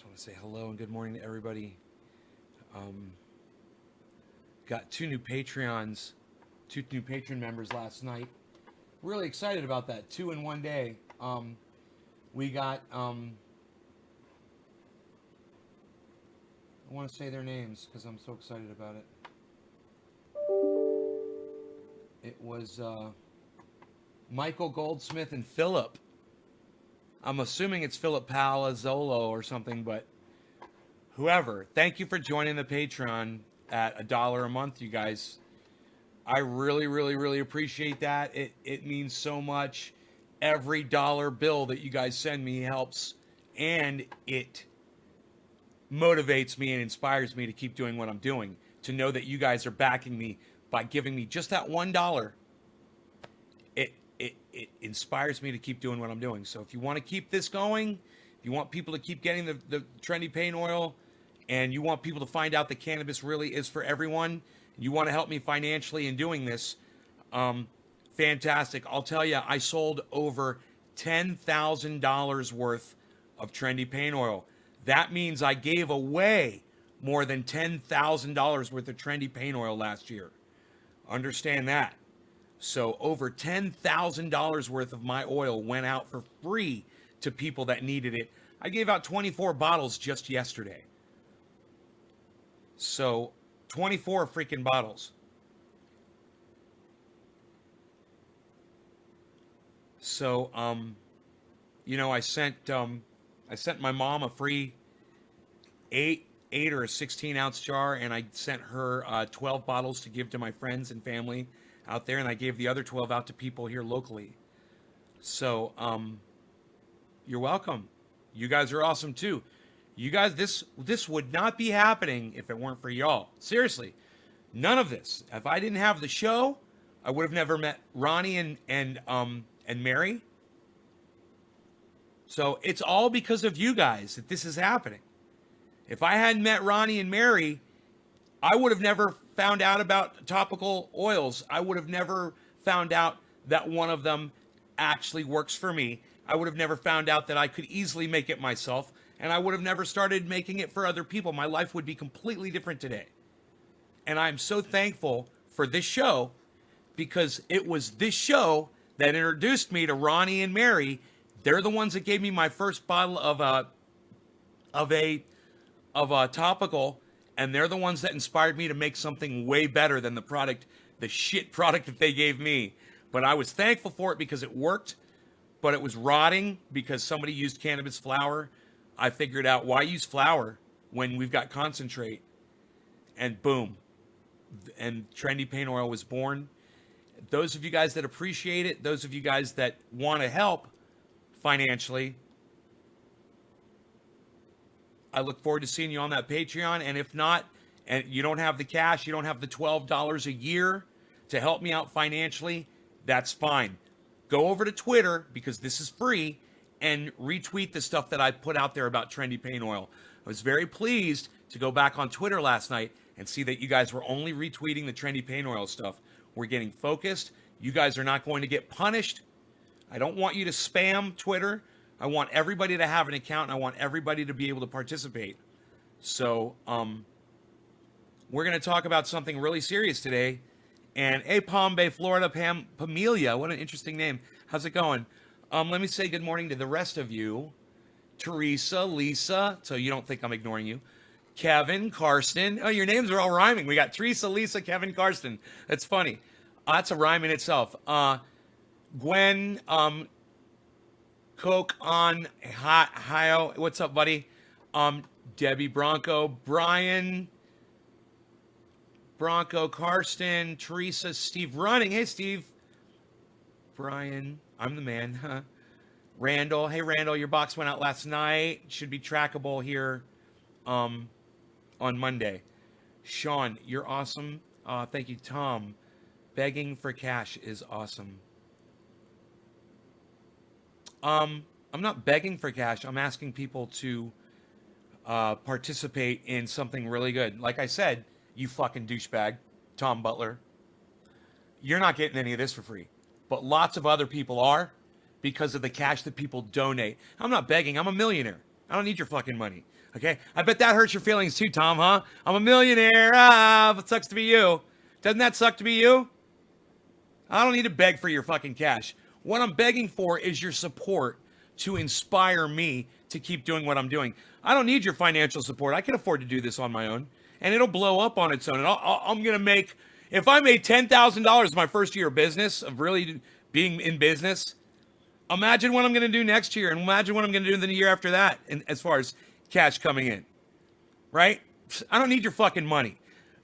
just want to say hello and good morning to everybody. Um, got two new patron members last night. Really excited about that. Two in one day. We got, I want to say their names because I'm so excited about it. It was Michael Goldsmith and Philip. I'm assuming it's Philip Palazzolo or something, but whoever. Thank you for joining the Patreon at $1 a month, you guys. I really, really, really appreciate that. It means so much. Every dollar bill that you guys send me helps, and it motivates me and inspires me to keep doing what I'm doing. To know that you guys are backing me by giving me just that $1, it inspires me to keep doing what I'm doing. So if you want to keep this going, if you want people to keep getting the trendy pain oil, and you want people to find out that cannabis really is for everyone, you want to help me financially in doing this, fantastic. I'll tell you, I sold over $10,000 worth of trendy pain oil. That means I gave away more than $10,000 worth of trendy pain oil last year. Understand that. So over $10,000 worth of my oil went out for free to people that needed it. I gave out 24 bottles just yesterday. So 24 freaking bottles. So I sent my mom a free 8 or a 16-ounce jar, and I sent her 12 bottles to give to my friends and family out there, and I gave the other 12 out to people here locally. So you're welcome. You guys are awesome too. You guys, this would not be happening if it weren't for y'all. Seriously, none of this. If I didn't have the show, I would have never met Ronnie and Mary. So it's all because of you guys that this is happening. If I hadn't met Ronnie and Mary, I would have never found out about topical oils. I would have never found out that one of them actually works for me. I would have never found out that I could easily make it myself, and I would have never started making it for other people. My life would be completely different today. And I'm so thankful for this show, because it was this show that introduced me to Ronnie and Mary. They're the ones that gave me my first bottle of a topical, and they're the ones that inspired me to make something way better than the shit product that they gave me. But I was thankful for it because it worked, but it was rotting because somebody used cannabis flower. I figured out, why use flour when we've got concentrate? And boom. And Trendy Pain Oil was born. Those of you guys that appreciate it, those of you guys that want to help financially, I look forward to seeing you on that Patreon. And if not, and you don't have the cash, you don't have the $12 a year to help me out financially, that's fine. Go over to Twitter, because this is free, and retweet the stuff that I put out there about Trendy Pain Oil. I was very pleased to go back on Twitter last night and see that you guys were only retweeting the Trendy Pain Oil stuff. We're getting focused. You guys are not going to get punished. I don't want you to spam Twitter. I want everybody to have an account, and I want everybody to be able to participate. So, we're going to talk about something really serious today. And hey, Palm Bay, Florida, Pamelia, what an interesting name. How's it going? Let me say good morning to the rest of you. Teresa, Lisa, so you don't think I'm ignoring you. Kevin, Karsten. Oh, your names are all rhyming. We got Teresa, Lisa, Kevin, Karsten. That's funny. That's a rhyme in itself. Gwen, Coke on Hio. What's up, buddy? Debbie, Bronco, Brian, Bronco, Karsten, Teresa, Steve running. Hey, Steve. Brian, I'm the man. Huh? Randall. Hey, Randall, your box went out last night. Should be trackable here on Monday. Sean, you're awesome. Thank you, Tom. Begging for cash is awesome. I'm not begging for cash. I'm asking people to participate in something really good. Like I said, you fucking douchebag, Tom Butler. You're not getting any of this for free. But lots of other people are, because of the cash that people donate. I'm not begging. I'm a millionaire. I don't need your fucking money. Okay? I bet that hurts your feelings too, Tom, huh? I'm a millionaire. Ah, it sucks to be you. Doesn't that suck to be you? I don't need to beg for your fucking cash. What I'm begging for is your support to inspire me to keep doing what I'm doing. I don't need your financial support. I can afford to do this on my own, and it'll blow up on its own. And I'm going to make, if I made $10,000 my first year of business, of really being in business, imagine what I'm going to do next year, and imagine what I'm going to do the year after that, and as far as cash coming in, right? I don't need your fucking money.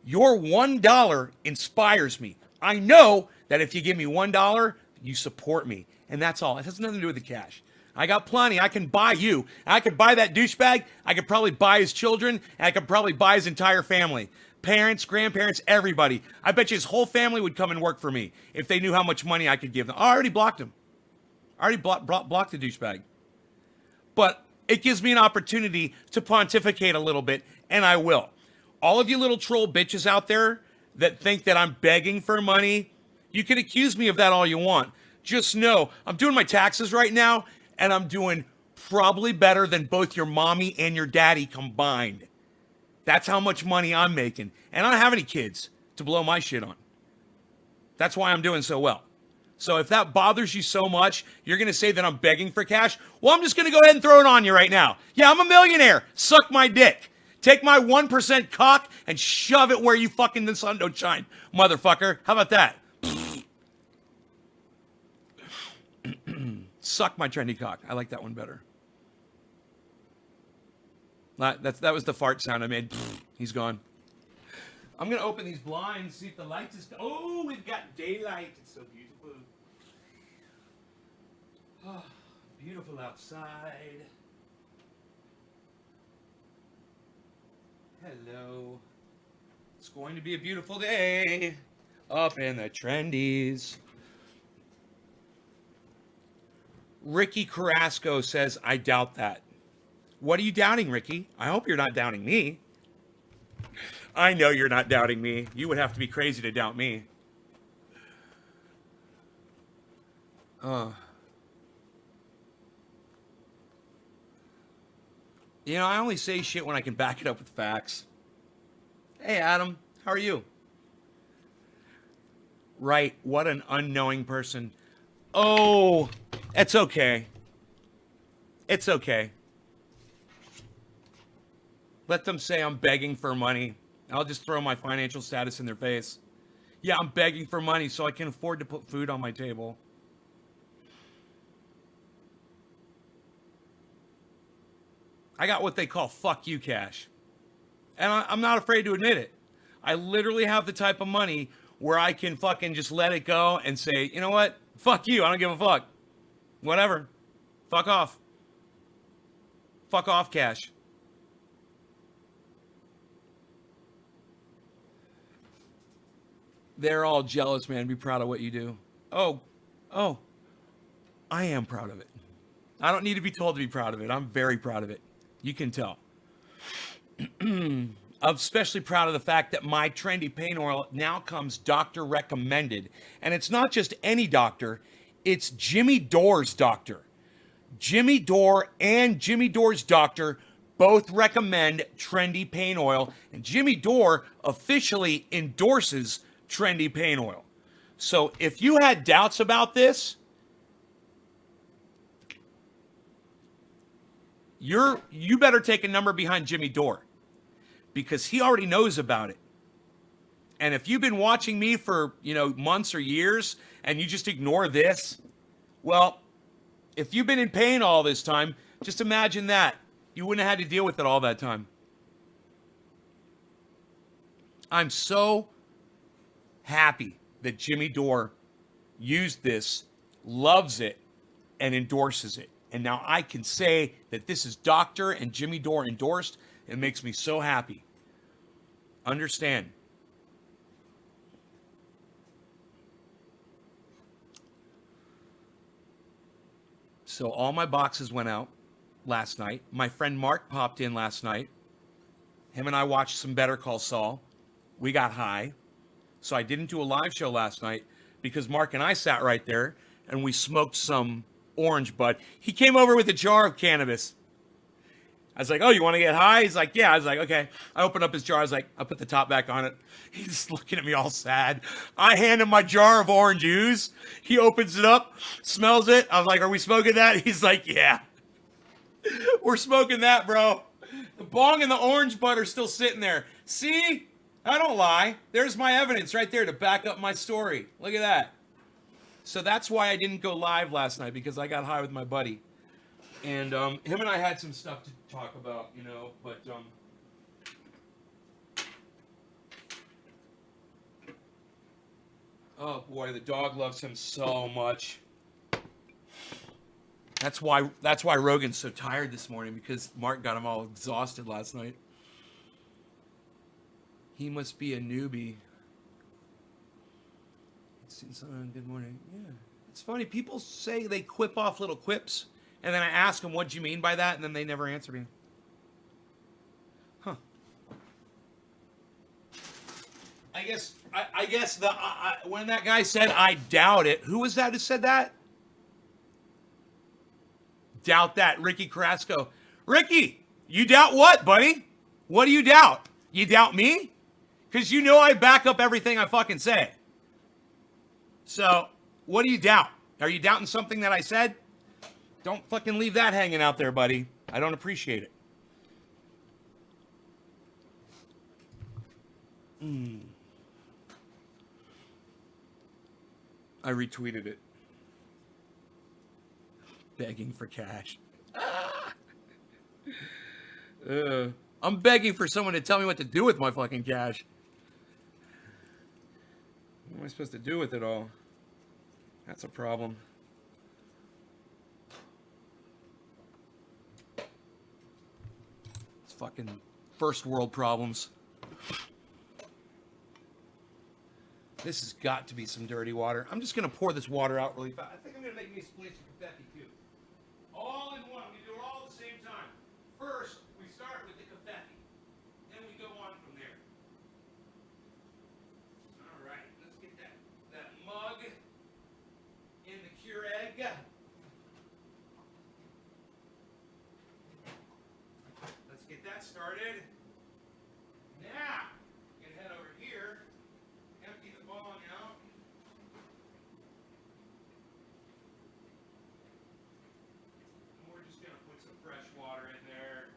Your $1 inspires me. I know that if you give me $1, you support me, and that's all. It has nothing to do with the cash. I got plenty. I can buy you. I could buy that douchebag. I could probably buy his children, and I could probably buy his entire family. Parents, grandparents, everybody. I bet you his whole family would come and work for me if they knew how much money I could give them. I already blocked him. I already blocked the douchebag. But it gives me an opportunity to pontificate a little bit, and I will. All of you little troll bitches out there that think that I'm begging for money, you can accuse me of that all you want. Just know, I'm doing my taxes right now, and I'm doing probably better than both your mommy and your daddy combined. That's how much money I'm making. And I don't have any kids to blow my shit on. That's why I'm doing so well. So if that bothers you so much, you're going to say that I'm begging for cash? Well, I'm just going to go ahead and throw it on you right now. Yeah, I'm a millionaire. Suck my dick. Take my 1% cock and shove it where you fucking the sun don't shine, motherfucker. How about that? Suck my trendy cock. I like that one better. That was the fart sound I made. He's gone. I'm going to open these blinds, see if the lights is... Oh, we've got daylight. It's so beautiful. Oh, beautiful outside. Hello. It's going to be a beautiful day up in the trendies. Ricky Carrasco says, I doubt that. What are you doubting, Ricky? I hope you're not doubting me. I know you're not doubting me. You would have to be crazy to doubt me. You know, I only say shit when I can back it up with facts. Hey, Adam, how are you? Right, what an unknowing person. Oh, it's okay. It's okay. Let them say I'm begging for money. I'll just throw my financial status in their face. Yeah, I'm begging for money so I can afford to put food on my table. I got what they call fuck you cash. And I'm not afraid to admit it. I literally have the type of money where I can fucking just let it go and say, you know what? Fuck you. I don't give a fuck. Whatever. Fuck off. Fuck off cash. They're all jealous, man. Be proud of what you do. Oh, I am proud of it. I don't need to be told to be proud of it. I'm very proud of it. You can tell. I'm especially proud of the fact that my trendy pain oil now comes doctor recommended. And it's not just any doctor, it's Jimmy Dore's doctor. Jimmy Dore and Jimmy Dore's doctor both recommend trendy pain oil. And Jimmy Dore officially endorses trendy pain oil. So if you had doubts about this, you better take a number behind Jimmy Dore, because he already knows about it. And if you've been watching me for, months or years and you just ignore this, well, if you've been in pain all this time, just imagine that. You wouldn't have had to deal with it all that time. I'm so happy that Jimmy Dore used this, loves it, and endorses it. And now I can say that this is Dr. and Jimmy Dore endorsed. It makes me so happy. Understand. So all my boxes went out last night. My friend Mark popped in last night. Him and I watched some Better Call Saul. We got high. So I didn't do a live show last night because Mark and I sat right there and we smoked some orange bud. He came over with a jar of cannabis. I was like, oh, you want to get high? He's like, yeah. I was like, okay. I opened up his jar. I was like, I put the top back on it. He's looking at me all sad. I hand him my jar of orange juice. He opens it up, smells it. I was like, are we smoking that? He's like, yeah. We're smoking that, bro. The bong and the orange bud are still sitting there. See? I don't lie. There's my evidence right there to back up my story. Look at that. So that's why I didn't go live last night, because I got high with my buddy. And him and I had some stuff to talk about, you know, but oh boy, the dog loves him so much. That's why Rogan's so tired this morning, because Mark got him all exhausted last night. He must be a newbie. Good morning. Yeah. It's funny, people say they quip off little quips, and then I ask them, what'd you mean by that? And then they never answer me. Huh. I guess when that guy said, I doubt it, who was that who said that? Doubt that. Ricky Carrasco. Ricky, you doubt what, buddy? What do you doubt? You doubt me? Because you know I back up everything I fucking say. So, what do you doubt? Are you doubting something that I said? Don't fucking leave that hanging out there, buddy. I don't appreciate it. I retweeted it. Begging for cash. I'm begging for someone to tell me what to do with my fucking cash. What am I supposed to do with it all? That's a problem. It's fucking first world problems. This has got to be some dirty water. I'm just going to pour this water out really fast. I think I'm going to make me a splash of confetti too. All in one. We do it all at the same time. First, we start with the confetti. Then we go on from there. All right. Let's get that mug in the Keurig. Let's get that started. Now, we can head over here. Empty the bong out. And we're just going to put some fresh water in there.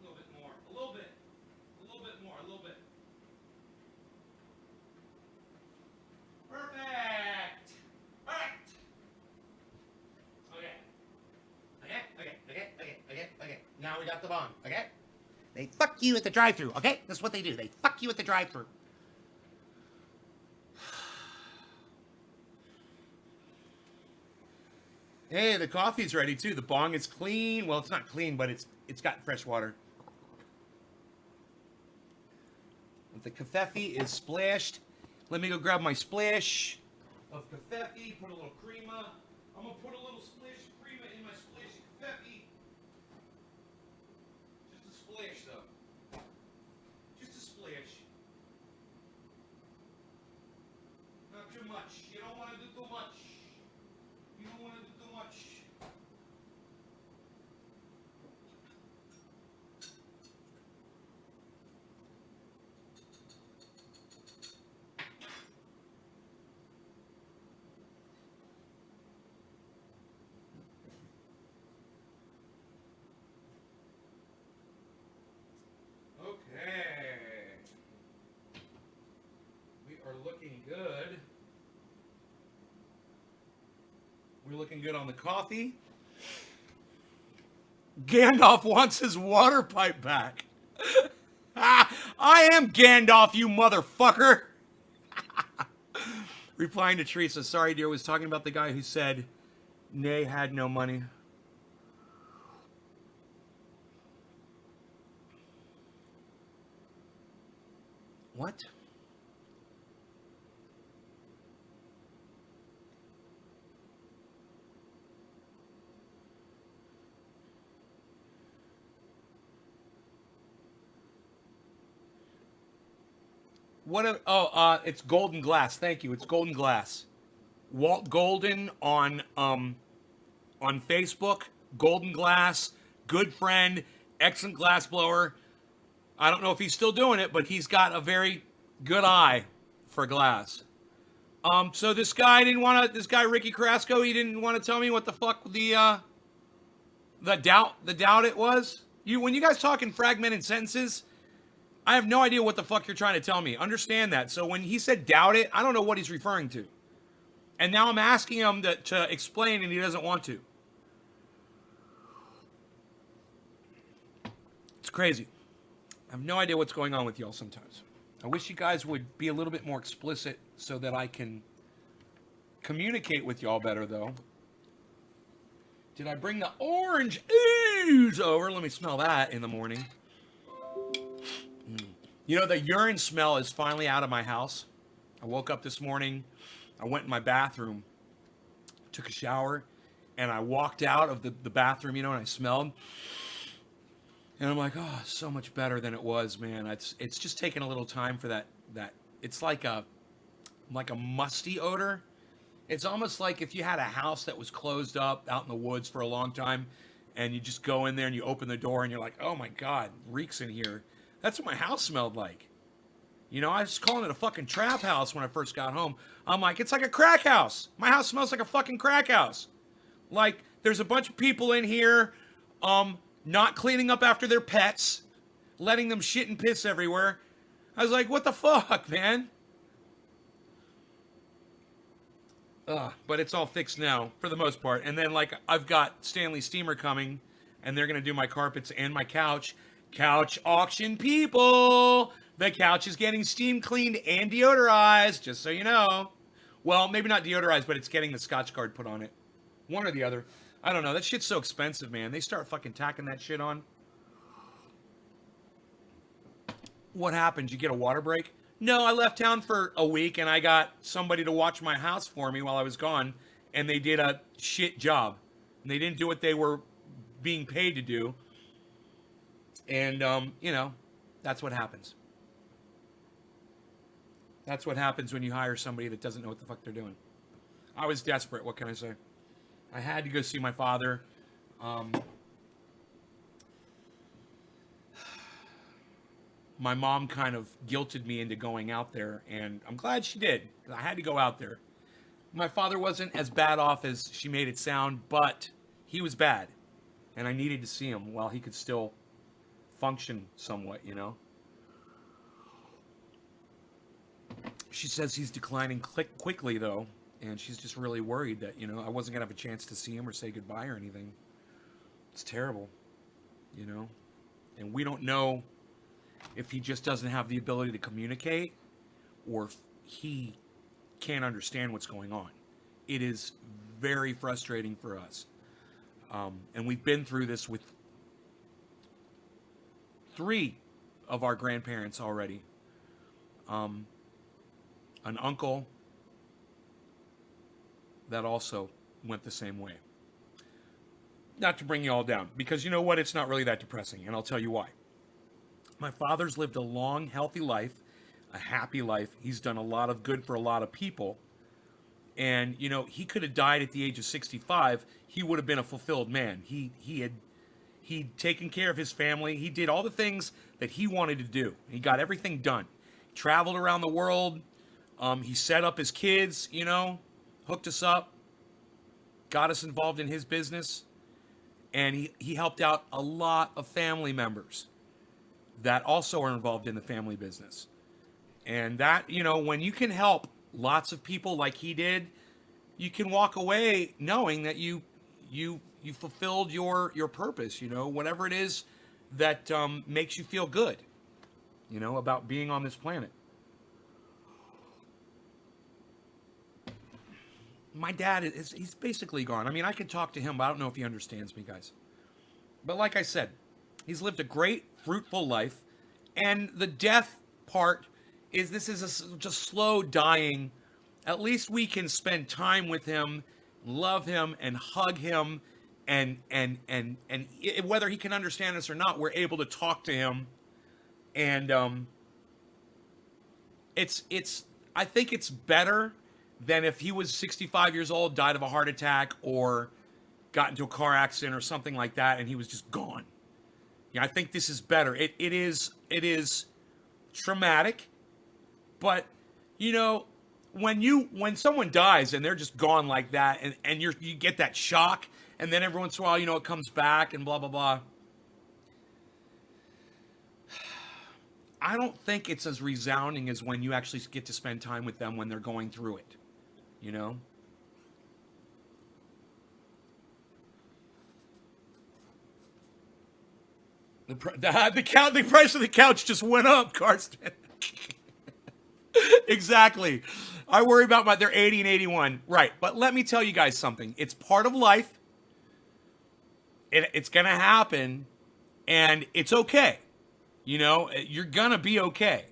A little bit more. A little bit. A little bit more. A little bit. Perfect. Perfect. Okay. Okay. Now we got the bong, okay? They fuck you at the drive-thru, okay? That's what they do. They fuck you at the drive-thru. Hey, the coffee's ready too. The bong is clean. Well, it's not clean, but it's got fresh water. The kefefe is splashed. Let me go grab my splash of kefefe. Put a little crema. I'm gonna put a little splash of crema in my splash of kefefe. Just a splash, though. Just a splash. Not too much. You don't want to do too much. You don't want to do too much. Okay. We are looking good. We're looking good on the coffee. Gandalf wants his water pipe back. I am Gandalf, you motherfucker. Replying to Teresa, sorry dear, was talking about the guy who said Nay had no money. What? What? It's golden glass. Thank you. It's golden glass. Walt Golden on Facebook, Golden Glass, good friend, excellent glass blower. I don't know if he's still doing it, but he's got a very good eye for glass. So this guy Ricky Carrasco, he didn't want to tell me what the fuck the doubt it was. When you guys talk in fragmented sentences, I have no idea what the fuck you're trying to tell me. Understand that. So when he said doubt it, I don't know what he's referring to. And now I'm asking him to explain, and he doesn't want to. It's crazy. I have no idea what's going on with y'all sometimes. I wish you guys would be a little bit more explicit so that I can communicate with y'all better, though. Did I bring the orange ooze over? Let me smell that in the morning. You know, the urine smell is finally out of my house. I woke up this morning. I went in my bathroom, took a shower, and I walked out of the bathroom, you know, and I smelled. And I'm like, oh, so much better than it was, man. It's just taking a little time for that. It's like a musty odor. It's almost like if you had a house that was closed up out in the woods for a long time, and you just go in there and you open the door and you're like, oh my God, reeks in here. That's what my house smelled like. You know, I was calling it a fucking trap house when I first got home. I'm like, it's like a crack house. My house smells like a fucking crack house. Like, there's a bunch of people in here, not cleaning up after their pets, letting them shit and piss everywhere. I was like, what the fuck, man? But it's all fixed now, for the most part. And then, like, I've got Stanley Steamer coming, and they're going to do my carpets and my couch. Couch auction people! The couch is getting steam cleaned and deodorized, just so you know. Well, maybe not deodorized, but it's getting the Scotch Guard put on it. One or the other. I don't know. That shit's so expensive, man. They start fucking tacking that shit on. What happened? Did you get a water break? No, I left town for a week, and I got somebody to watch my house for me while I was gone, and they did a shit job. And they didn't do what they were being paid to do. And, you know, that's what happens. That's what happens when you hire somebody that doesn't know what the fuck they're doing. I was desperate. What can I say? I had to go see my father. My mom kind of guilted me into going out there, and I'm glad she did. I had to go out there. My father wasn't as bad off as she made it sound, but he was bad. And I needed to see him while he could still function somewhat, you know? She says he's declining quickly, though, and she's just really worried that, you know, I wasn't going to have a chance to see him or say goodbye or anything. It's terrible, you know? And we don't know if he just doesn't have the ability to communicate or if he can't understand what's going on. It is very frustrating for us. And we've been through this with 3 of our grandparents already. An uncle that also went the same way. Not to bring you all down, because you know what? It's not really that depressing, and I'll tell you why. My father's lived a long, healthy life, a happy life. He's done a lot of good for a lot of people. And, you know, he could have died at the age of 65. He would have been a fulfilled man. He'd taken care of his family. He did all the things that he wanted to do. He got everything done. Traveled around the world. He set up his kids, you know, hooked us up, got us involved in his business. And he helped out a lot of family members that also are involved in the family business. And that, you know, when you can help lots of people like he did, you can walk away knowing that you fulfilled your purpose, you know, whatever it is that makes you feel good, you know, about being on this planet. My dad, he's basically gone. I mean, I could talk to him, but I don't know if he understands me, guys. But like I said, he's lived a great, fruitful life. And the death part is this is just slow dying. At least we can spend time with him, love him, and hug him. And whether he can understand us or not, we're able to talk to him. And I think it's better than if he was 65 years old, died of a heart attack, or got into a car accident or something like that, and he was just gone. Yeah, I think this is better. It is traumatic, but you know, when someone dies and they're just gone like that, and you get that shock, and then every once in a while, it comes back and blah blah blah. I don't think it's as resounding as when you actually get to spend time with them when they're going through it. You know? The price of the couch just went up, Karsten. Exactly. I worry about they're 80 and 81. Right. But let me tell you guys something. It's part of life. It's going to happen, and it's okay. You're going to be okay.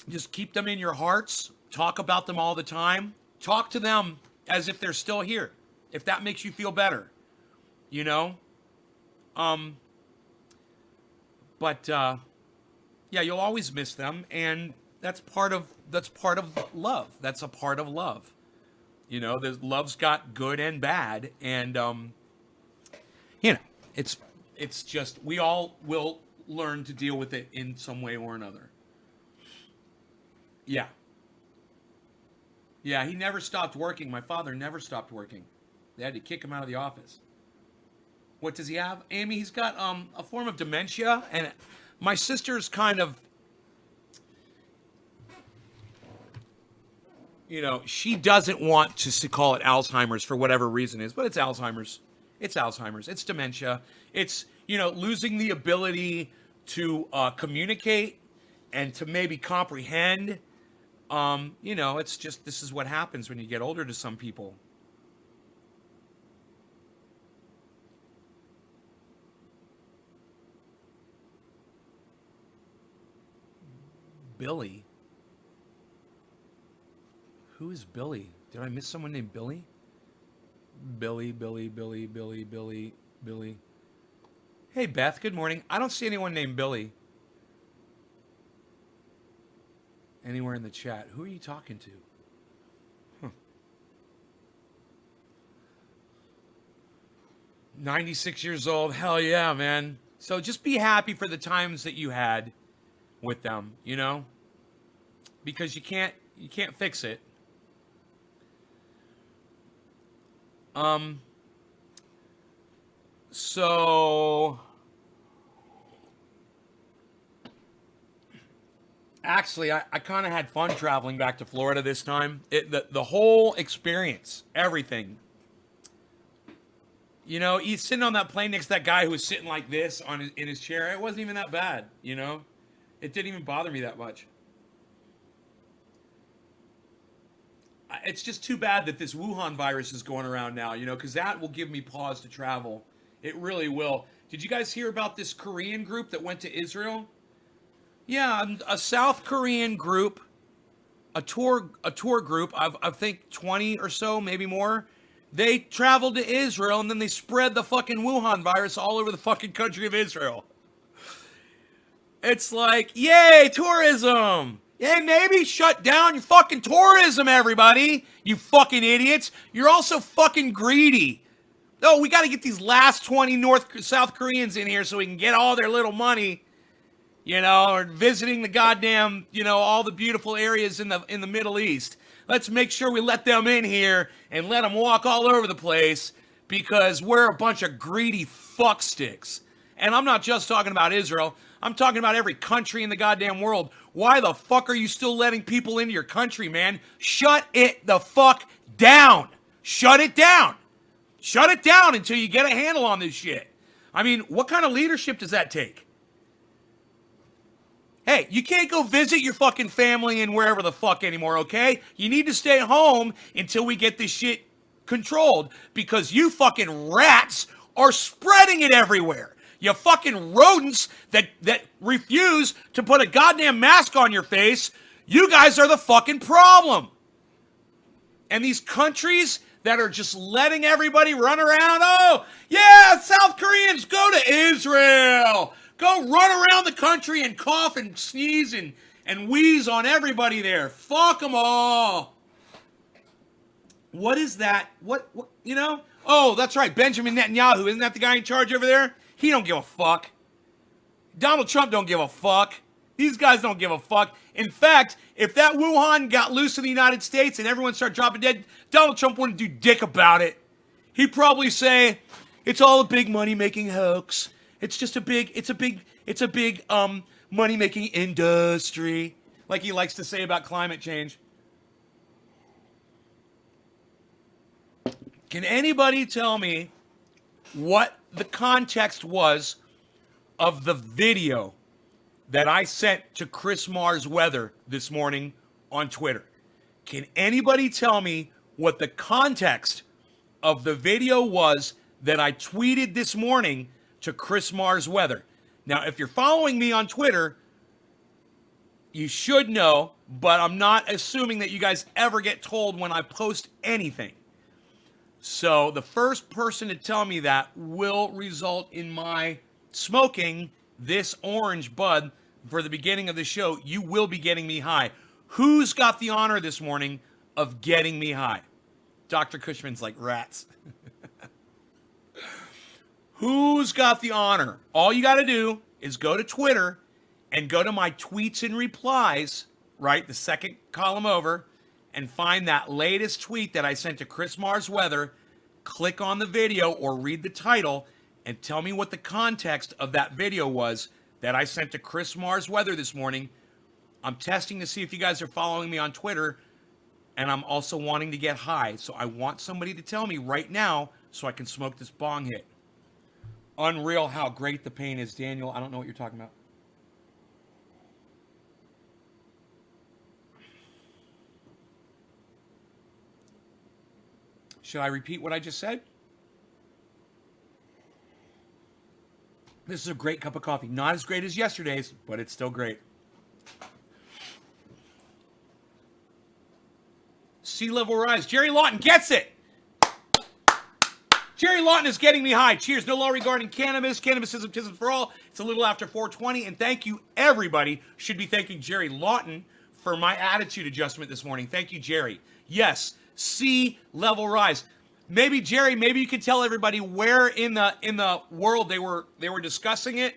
Just keep them in your hearts. Talk about them all the time. Talk to them as if they're still here. If that makes you feel better. But yeah, you'll always miss them, and that's part of love. That's a part of love. The love's got good and bad, and it's just we all will learn to deal with it in some way or another. Yeah. Yeah, he never stopped working. My father never stopped working. They had to kick him out of the office. What does he have, Amy? He's got a form of dementia, and my sister's kind of, she doesn't want to call it Alzheimer's for whatever reason is, but it's Alzheimer's. It's Alzheimer's. It's dementia. It's, losing the ability to communicate and to maybe comprehend. It's just, this is what happens when you get older to some people. Billy? Who is Billy? Did I miss someone named Billy? Billy. Hey, Beth, good morning. I don't see anyone named Billy anywhere in the chat. Who are you talking to? Huh. 96 years old. Hell yeah, man. So just be happy for the times that you had with them, because you can't fix it. So actually, I kind of had fun traveling back to Florida this time. The whole experience, everything. He's sitting on that plane next to that guy who was sitting like this in his chair. It wasn't even that bad, It didn't even bother me that much. It's just too bad that this Wuhan virus is going around now, because that will give me pause to travel. It really will. Did you guys hear about this Korean group that went to Israel? Yeah, a South Korean group, a tour group, I think 20 or so, maybe more. They traveled to Israel, and then they spread the fucking Wuhan virus all over the fucking country of Israel. It's like, yay, tourism. Yay, maybe shut down your fucking tourism, everybody. You fucking idiots. You're also fucking greedy. Oh, we got to get these last 20 South Koreans in here so we can get all their little money, or visiting the goddamn, all the beautiful areas in the Middle East. Let's make sure we let them in here and let them walk all over the place because we're a bunch of greedy fucksticks. And I'm not just talking about Israel. I'm talking about every country in the goddamn world. Why the fuck are you still letting people into your country, man? Shut it the fuck down. Shut it down. Shut it down until you get a handle on this shit. I mean, what kind of leadership does that take? Hey, you can't go visit your fucking family and wherever the fuck anymore, okay? You need to stay home until we get this shit controlled because you fucking rats are spreading it everywhere. You fucking rodents that refuse to put a goddamn mask on your face, you guys are the fucking problem. And these countries that are just letting everybody run around, oh, yeah, South Koreans, go to Israel. Go run around the country and cough and sneeze and and wheeze on everybody there. Fuck them all. What is that? What, you know? Oh, that's right. Benjamin Netanyahu. Isn't that the guy in charge over there? He don't give a fuck. Donald Trump don't give a fuck. These guys don't give a fuck. In fact, if that Wuhan got loose in the United States and everyone started dropping dead, Donald Trump wouldn't do dick about it. He'd probably say, it's all a big money-making hoax. It's just a big money-making industry, like he likes to say about climate change. Can anybody tell me what the context was of the video that I sent to Chris Mars Weather this morning on Twitter? Can anybody tell me what the context of the video was that I tweeted this morning to Chris Mars Weather? Now, if you're following me on Twitter, you should know, but I'm not assuming that you guys ever get told when I post anything. So the first person to tell me that will result in my smoking this orange bud for the beginning of the show. You will be getting me high. Who's got the honor this morning of getting me high? Dr. Cushman's like rats. Who's got the honor? All you got to do is go to Twitter and go to my tweets and replies, right? The second column over, and find that latest tweet that I sent to Chris Mars Weather. Click on the video or read the title and tell me what the context of that video was that I sent to Chris Mars Weather this morning. I'm testing to see if you guys are following me on Twitter, and I'm also wanting to get high. So I want somebody to tell me right now so I can smoke this bong hit. Unreal how great the pain is, Daniel. I don't know what you're talking about. Should I repeat what I just said? This is a great cup of coffee. Not as great as yesterday's, but it's still great. Sea level rise. Jerry Lawton gets it. Jerry Lawton is getting me high. Cheers. No law regarding cannabis. Cannabis isn't for all. It's a little after 420. And thank you, everybody. Should be thanking Jerry Lawton for my attitude adjustment this morning. Thank you, Jerry. Yes, sea level rise. Maybe, Jerry, maybe you could tell everybody where in the world they were discussing it.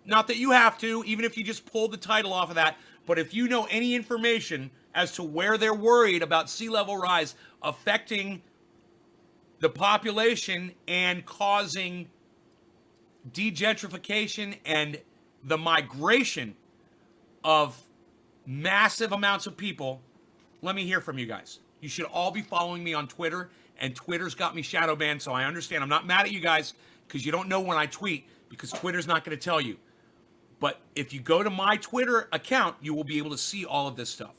Not that you have to, even if you just pulled the title off of that. But if you know any information as to where they're worried about sea level rise affecting the population and causing degentrification and the migration of massive amounts of people, let me hear from you guys. You should all be following me on Twitter, and Twitter's got me shadow banned, so I understand. I'm not mad at you guys because you don't know when I tweet because Twitter's not going to tell you. But if you go to my Twitter account, you will be able to see all of this stuff.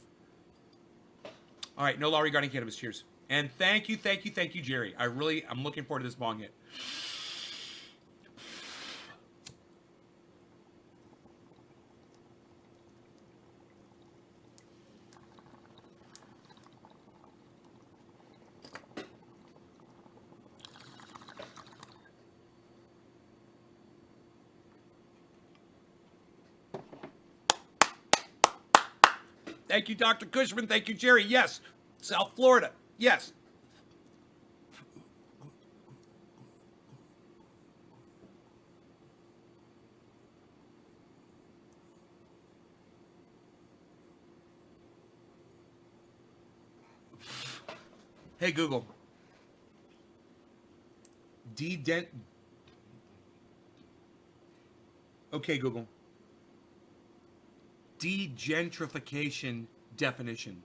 All right, no law regarding cannabis. Cheers. And thank you, Jerry. I'm looking forward to this bong hit. Thank you, Dr. Cushman. Thank you, Jerry. Yes. South Florida. Yes. Hey, Google. Okay, Google. Degentrification definition.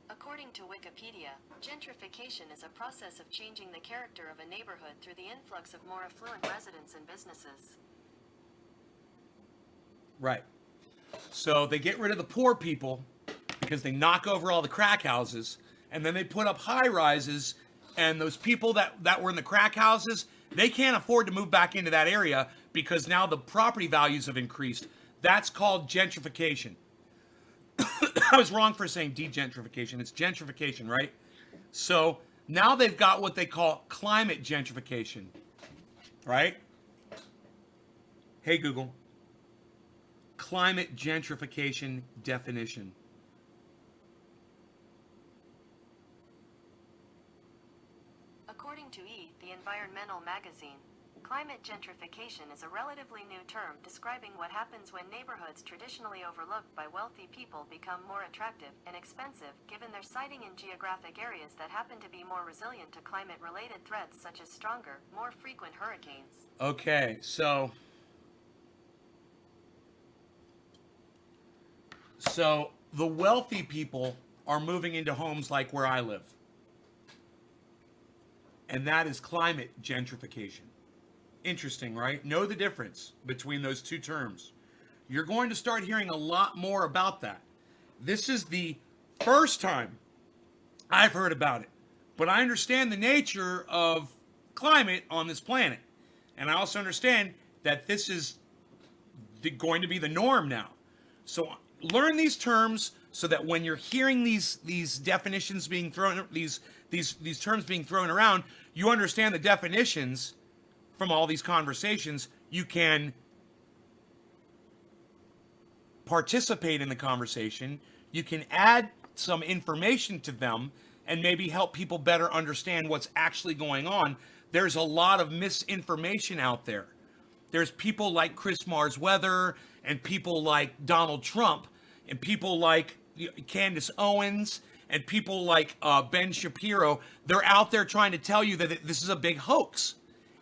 According to Wikipedia, gentrification is a process of changing the character of a neighborhood through the influx of more affluent residents and businesses. Right. So they get rid of the poor people because they knock over all the crack houses, and then they put up high rises, and those people that were in the crack houses, they can't afford to move back into that area because now the property values have increased. That's called gentrification. I was wrong for saying degentrification. It's gentrification, right? So Now they've got what they call climate gentrification, right? Hey, Google. Climate gentrification definition. According to the Environmental Magazine, climate gentrification is a relatively new term describing what happens when neighborhoods traditionally overlooked by wealthy people become more attractive and expensive given their siting in geographic areas that happen to be more resilient to climate-related threats such as stronger, more frequent hurricanes. Okay, so the wealthy people are moving into homes like where I live. And that is climate gentrification. Interesting, right? Know the difference between those two terms. You're going to start hearing a lot more about that. This is the first time I've heard about it. But I understand the nature of climate on this planet. And I also understand that this is going to be the norm now. So learn these terms so that when you're hearing these definitions being thrown, these terms being thrown around, you understand the definitions from all these conversations. You can participate in the conversation. You can add some information to them and maybe help people better understand what's actually going on. There's a lot of misinformation out there. There's people like Chris Mars Weather and people like Donald Trump and people like Candace Owens and people like Ben Shapiro. They're out there trying to tell you that this is a big hoax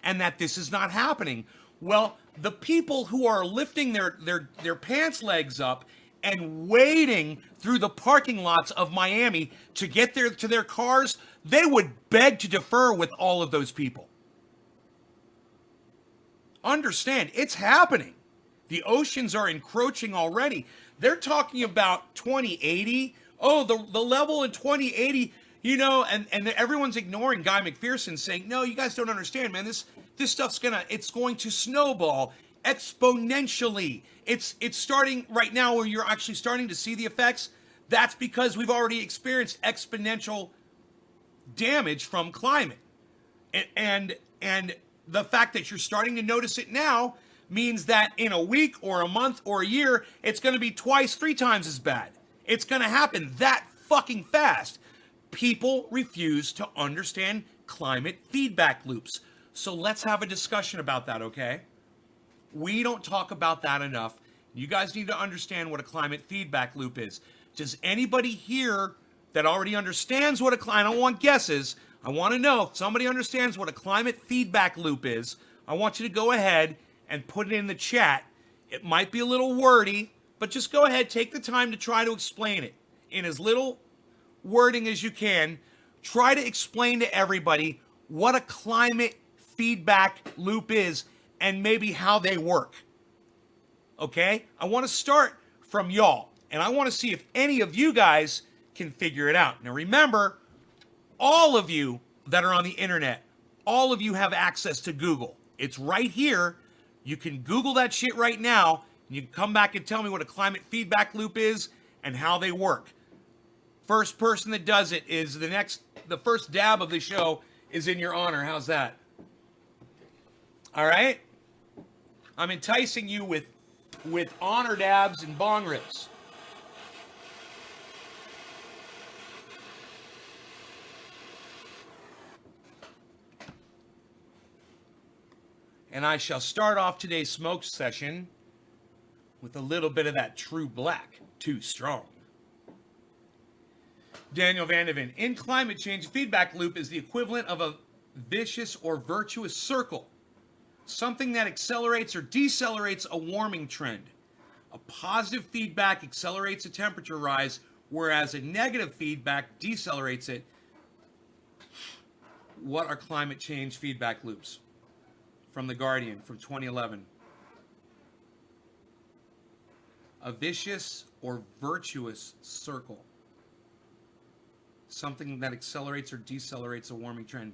and that this is not happening. Well, the people who are lifting their pants legs up and wading through the parking lots of Miami to get there to their cars, they would beg to differ with all of those people. Understand, it's happening. The oceans are encroaching already. They're talking about 2080. Oh, the level in 2080, and everyone's ignoring Guy McPherson saying, no, you guys don't understand, man. This stuff's it's going to snowball exponentially. It's starting right now where you're actually starting to see the effects. That's because we've already experienced exponential damage from climate. And the fact that you're starting to notice it now means that in a week or a month or a year, it's going to be twice, 3 times as bad. It's going to happen that fucking fast. People refuse to understand climate feedback loops. So let's have a discussion about that, okay? We don't talk about that enough. You guys need to understand what a climate feedback loop is. Does anybody here that already understands what I don't want guesses. I want to know if somebody understands what a climate feedback loop is. I want you to go ahead and put it in the chat. It might be a little wordy, but just go ahead, take the time to try to explain it in as little wording as you can. Try to explain to everybody what a climate feedback loop is and maybe how they work. Okay? I want to start from y'all, and I want to see if any of you guys can figure it out. Now remember, all of you that are on the internet, all of you have access to Google. It's right here. You can Google that shit right now, and you can come back and tell me what a climate feedback loop is and how they work. First person that does it is the first dab of the show is in your honor. How's that? All right? I'm enticing you with honor dabs and bong rips. And I shall start off today's smoke session with a little bit of that True Black, Too Strong. Daniel Vandeven. In climate change, feedback loop is the equivalent of a vicious or virtuous circle. Something that accelerates or decelerates a warming trend. A positive feedback accelerates a temperature rise, whereas a negative feedback decelerates it. What are climate change feedback loops? From The Guardian from 2011. A vicious or virtuous circle. Something that accelerates or decelerates a warming trend.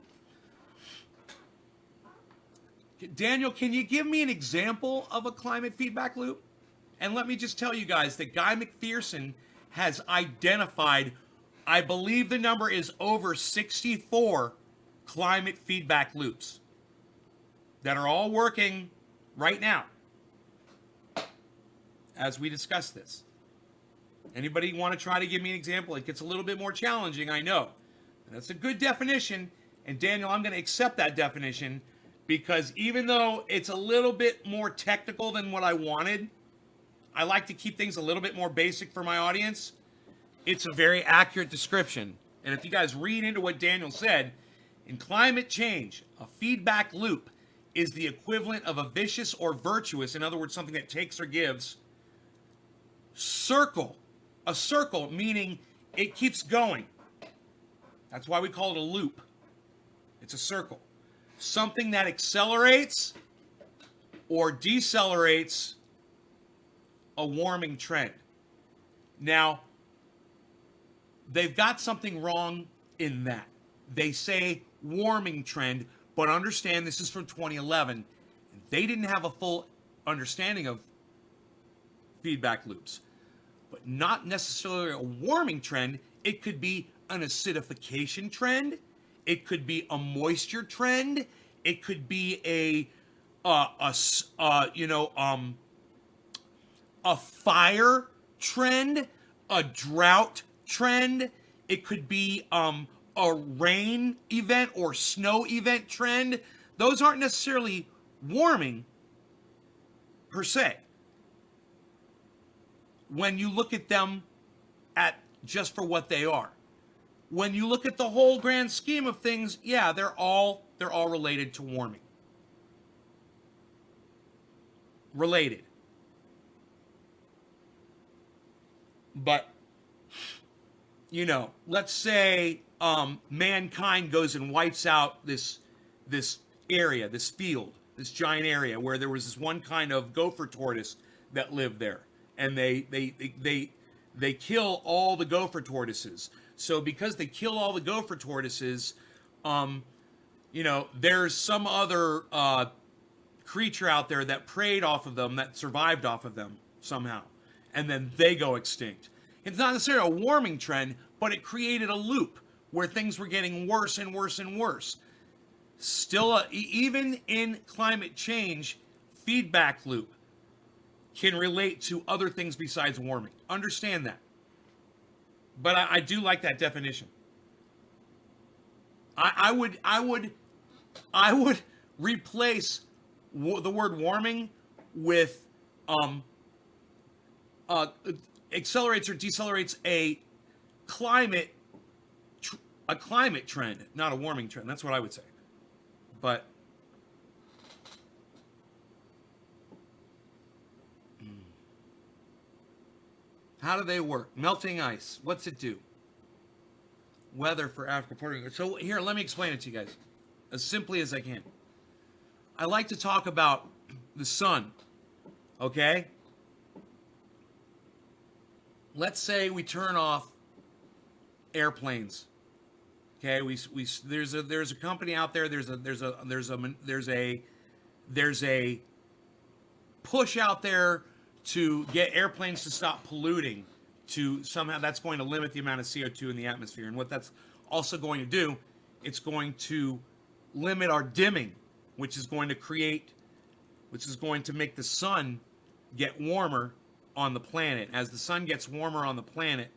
Daniel, can you give me an example of a climate feedback loop? And let me just tell you guys that Guy McPherson has identified I believe the number is over 64 climate feedback loops that are all working right now as we discuss this. Anybody want to try to give me an example? It gets a little bit more challenging, I know. And that's a good definition. And Daniel, I'm going to accept that definition because even though it's a little bit more technical than what I wanted, I like to keep things a little bit more basic for my audience. It's a very accurate description. And if you guys read into what Daniel said, in climate change, a feedback loop is the equivalent of a vicious or virtuous, in other words, something that takes or gives, circle. A circle, meaning it keeps going. That's why we call it a loop. It's a circle. Something that accelerates or decelerates a warming trend. Now, they've got something wrong in that. They say warming trend, but understand this is from 2011. They didn't have a full understanding of feedback loops. But not necessarily a warming trend. It could be an acidification trend. It could be a moisture trend. It could be a fire trend, a drought trend. It could be a rain event or snow event trend. Those aren't necessarily warming per se. When you look at them at just for what they are. When you look at the whole grand scheme of things, yeah, they're all related to warming. Related. But let's say mankind goes and wipes out this area, this field, this giant area where there was this one kind of gopher tortoise that lived there. And they kill all the gopher tortoises. So because they kill all the gopher tortoises, there's some other creature out there that preyed off of them, that survived off of them somehow, and then they go extinct. It's not necessarily a warming trend, but it created a loop where things were getting worse and worse and worse. Still, even in climate change, feedback loop can relate to other things besides warming. Understand that. But I do like that definition. I would replace the word warming with accelerates or decelerates a climate trend, not a warming trend. That's what I would say. But how do they work? Melting ice. What's it do? Weather for Africa, Puerto Rico. So here, let me explain it to you guys as simply as I can. I like to talk about the sun. Okay? Let's say we turn off airplanes. Okay? There's a company out there. There's a push out there to get airplanes to stop polluting, to somehow that's going to limit the amount of CO2 in the atmosphere. And what that's also going to do, it's going to limit our dimming, which is going to make the sun get warmer on the planet. As the sun gets warmer on the planet,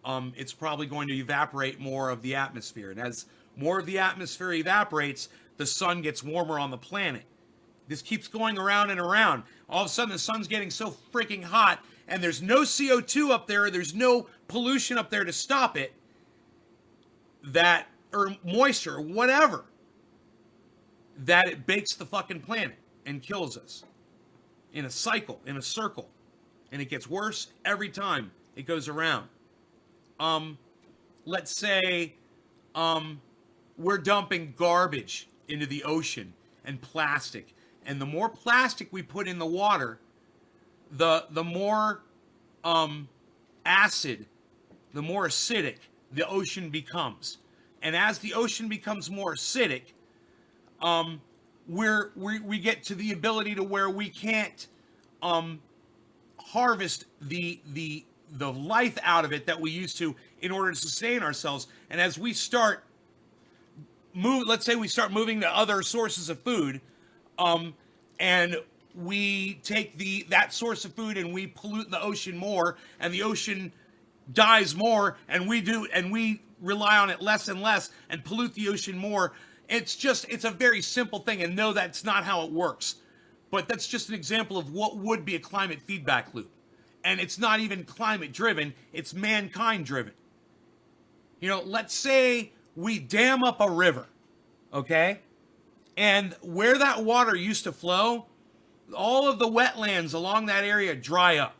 it's probably going to evaporate more of the atmosphere. And as more of the atmosphere evaporates, the sun gets warmer on the planet. This keeps going around and around. All of a sudden, the sun's getting so freaking hot, and there's no CO2 up there, there's no pollution up there to stop it, or moisture, or whatever, that it bakes the fucking planet and kills us in a cycle, in a circle. And it gets worse every time it goes around. Let's say we're dumping garbage into the ocean and plastic. And the more plastic we put in the water, the more acid, the more acidic the ocean becomes. And as the ocean becomes more acidic, we get to the ability to where we can't harvest the the life out of it that we used to in order to sustain ourselves. And as we start let's say we start moving to other sources of food, and we take that source of food and we pollute the ocean more, and the ocean dies more, and we rely on it less and less and pollute the ocean more. It's a very simple thing, and no, that's not how it works. But that's just an example of what would be a climate feedback loop. And it's not even climate driven, it's mankind driven. Let's say we dam up a river, okay? And where that water used to flow, all of the wetlands along that area dry up.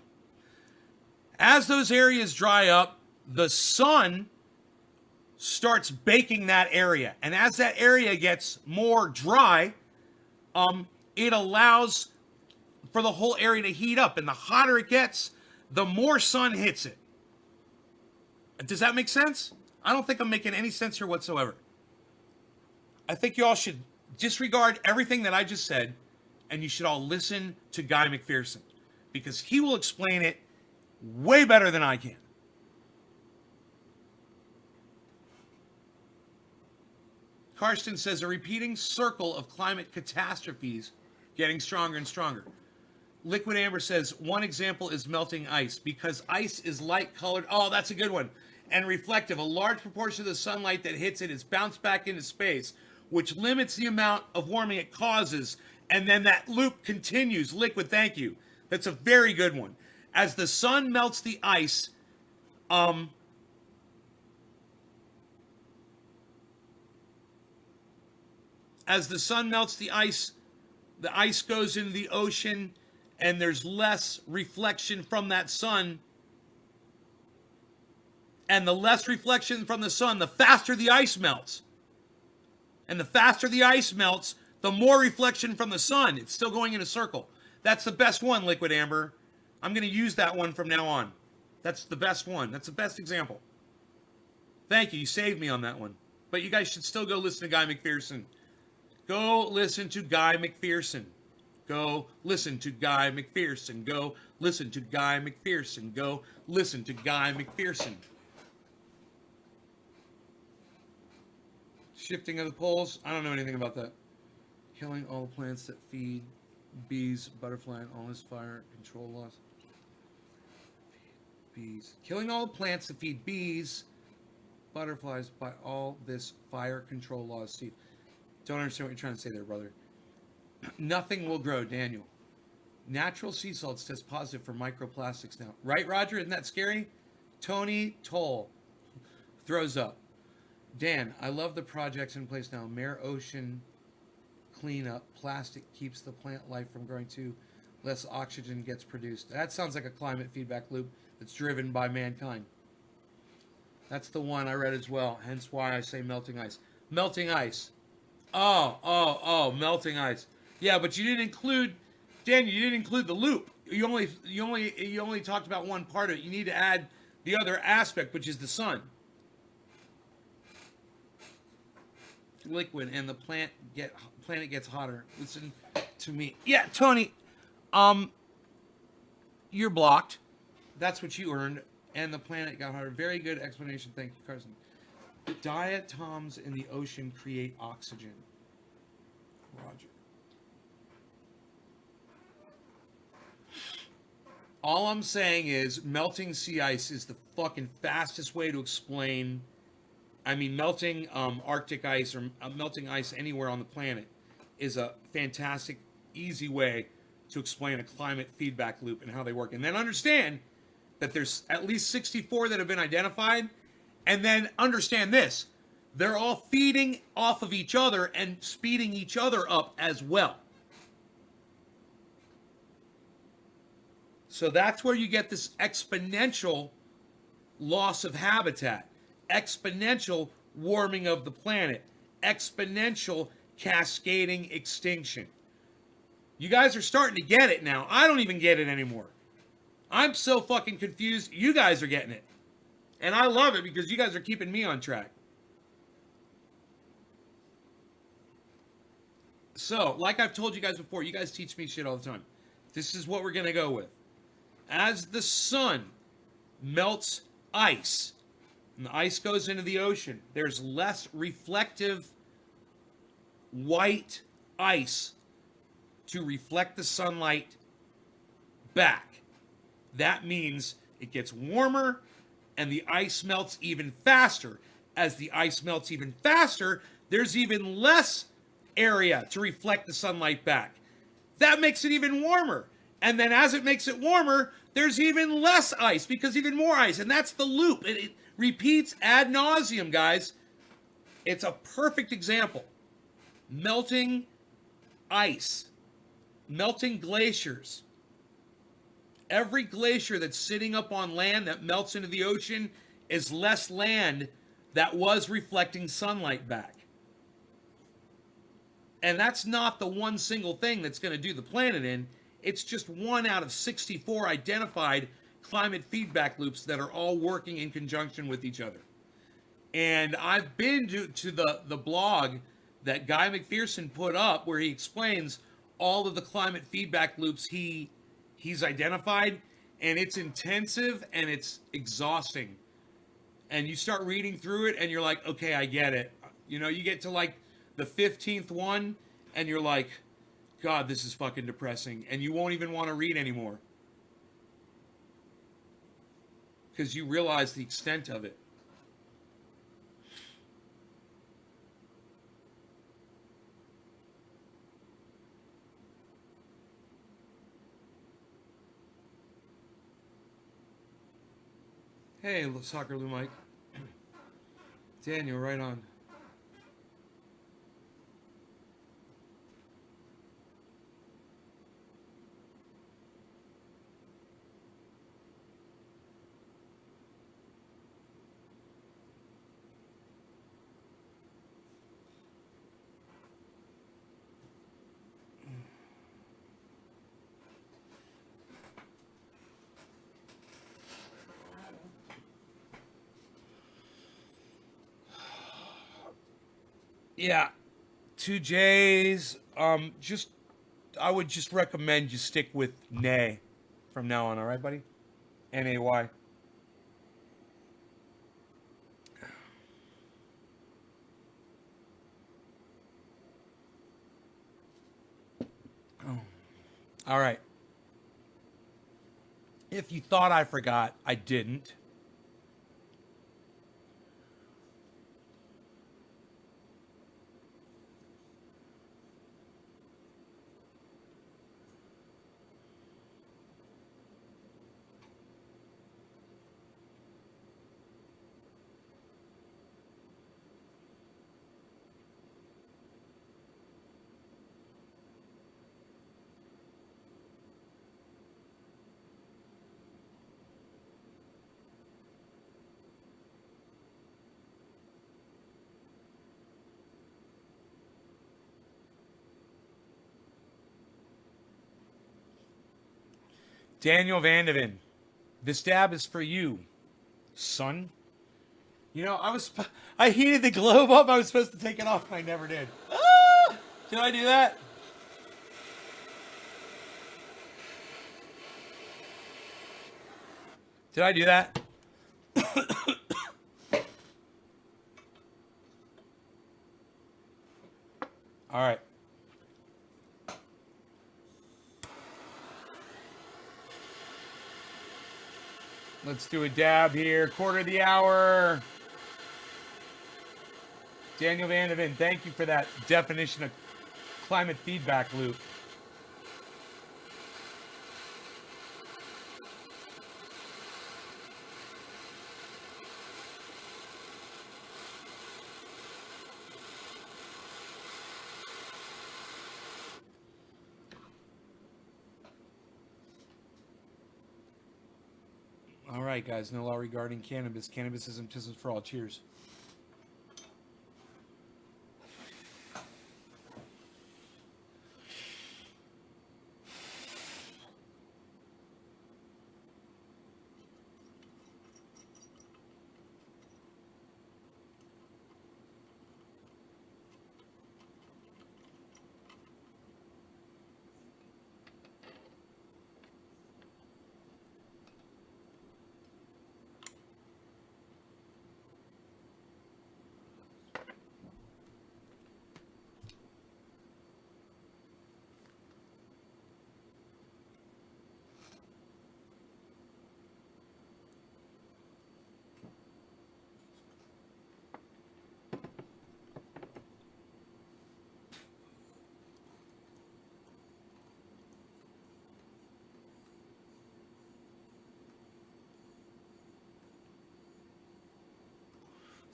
As those areas dry up, the sun starts baking that area. And as that area gets more dry, it allows for the whole area to heat up. And the hotter it gets, the more sun hits it. Does that make sense? I don't think I'm making any sense here whatsoever. I think you all should disregard everything that I just said, and you should all listen to Guy McPherson, because he will explain it way better than I can. Karsten says, a repeating circle of climate catastrophes getting stronger and stronger. Liquid Amber says, one example is melting ice, because ice is light colored. Oh, that's a good one. And reflective. A large proportion of the sunlight that hits it is bounced back into space, which limits the amount of warming it causes. And then that loop continues. Liquid, thank you. That's a very good one. As the sun melts the ice, the ice goes into the ocean, and there's less reflection from that sun. And the less reflection from the sun, the faster the ice melts. And the faster the ice melts, the more reflection from the sun. It's still going in a circle. That's the best one, Liquid Amber. I'm going to use that one from now on. That's the best one. That's the best example. Thank you. You saved me on that one. But you guys should still go listen to Guy McPherson. Go listen to Guy McPherson. Go listen to Guy McPherson. Go listen to Guy McPherson. Go listen to Guy McPherson. Shifting of the poles. I don't know anything about that. Killing all the plants that feed bees, butterfly, and all this fire control laws. Bees. Killing all the plants that feed bees, butterflies, by all this fire control laws. Steve, don't understand what you're trying to say there, brother. Nothing will grow, Daniel. Natural sea salts test positive for microplastics now. Right, Roger? Isn't that scary? Tony Toll throws up. Dan, I love the projects in place now. Mare Ocean cleanup. Plastic keeps the plant life from growing too. Less oxygen gets produced. That sounds like a climate feedback loop that's driven by mankind. That's the one I read as well. Hence why I say melting ice. Melting ice. Oh, melting ice. Yeah, but you didn't include, Daniel, you didn't include the loop. You only talked about one part of it. You need to add the other aspect, which is the sun. Liquid, and the planet gets hotter. Listen to me. Yeah, Tony, you're blocked. That's what you earned. And the planet got hotter. Very good explanation. Thank you, Carson. Diatoms in the ocean create oxygen. Roger. All I'm saying is melting sea ice is the fucking fastest way to explain. I mean, melting Arctic ice or melting ice anywhere on the planet is a fantastic, easy way to explain a climate feedback loop and how they work. And then understand that there's at least 64 that have been identified. And then understand this. They're all feeding off of each other and speeding each other up as well. So that's where you get this exponential loss of habitat, exponential warming of the planet, exponential cascading extinction. You guys are starting to get it now. I don't even get it anymore. I'm so fucking confused. You guys are getting it. And I love it because you guys are keeping me on track. So, like I've told you guys before, you guys teach me shit all the time. This is what we're going to go with. As the sun melts ice, and the ice goes into the ocean, there's less reflective white ice to reflect the sunlight back. That means it gets warmer and the ice melts even faster. As the ice melts even faster, there's even less area to reflect the sunlight back. That makes it even warmer. And then as it makes it warmer, there's even less ice because even more ice. And that's the loop. It repeats ad nauseum, guys. It's a perfect example. Melting ice, melting glaciers. Every glacier that's sitting up on land that melts into the ocean is less land that was reflecting sunlight back. And that's not the one single thing that's going to do the planet in. It's just one out of 64 identified climate feedback loops that are all working in conjunction with each other. And I've been to the blog that Guy McPherson put up where he explains all of the climate feedback loops he's identified, and it's intensive and it's exhausting. And you start reading through it and you're like, okay, I get it. You know, you get to like the 15th one and you're like, God, this is fucking depressing. And you won't even want to read anymore. Because you realize the extent of it. Hey, Soccer Lou Mike. Daniel, right on. Yeah, 2Js. I would just recommend you stick with Nay from now on. All right, buddy. NAY. Oh. All right. If you thought I forgot, I didn't. Daniel Vandeven, this dab is for you, son. You know, I heated the globe up. I was supposed to take it off, and I never did. Ah! Did I do that? Did I do that? All right. Let's do a dab here. Quarter of the hour. Daniel Vandeven, thank you for that definition of climate feedback loop. All right, guys. No law regarding cannabis. Cannabis is medicinal for all. Cheers.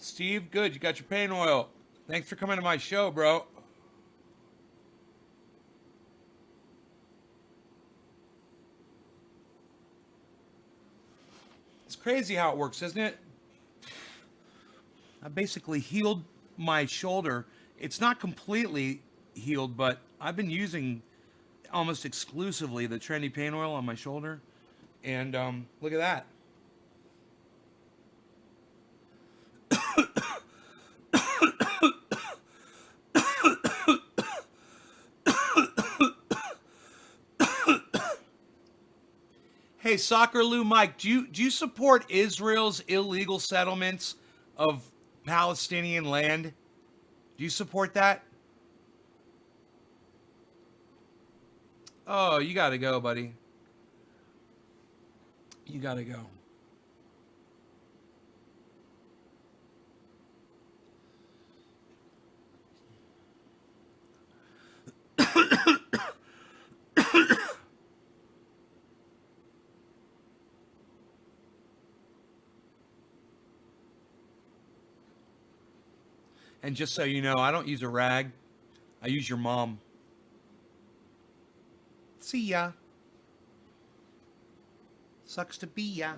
Steve, good. You got your pain oil. Thanks for coming to my show, bro. It's crazy how it works, isn't it? I basically healed my shoulder. It's not completely healed, but I've been using almost exclusively the Trendy Pain Oil on my shoulder. And look at that. Hey, Soccer Lou Mike, do you support Israel's illegal settlements of Palestinian land? Do you support that? Oh, you gotta go, buddy. You gotta go. And just so you know, I don't use a rag. I use your mom. See ya. Sucks to be ya.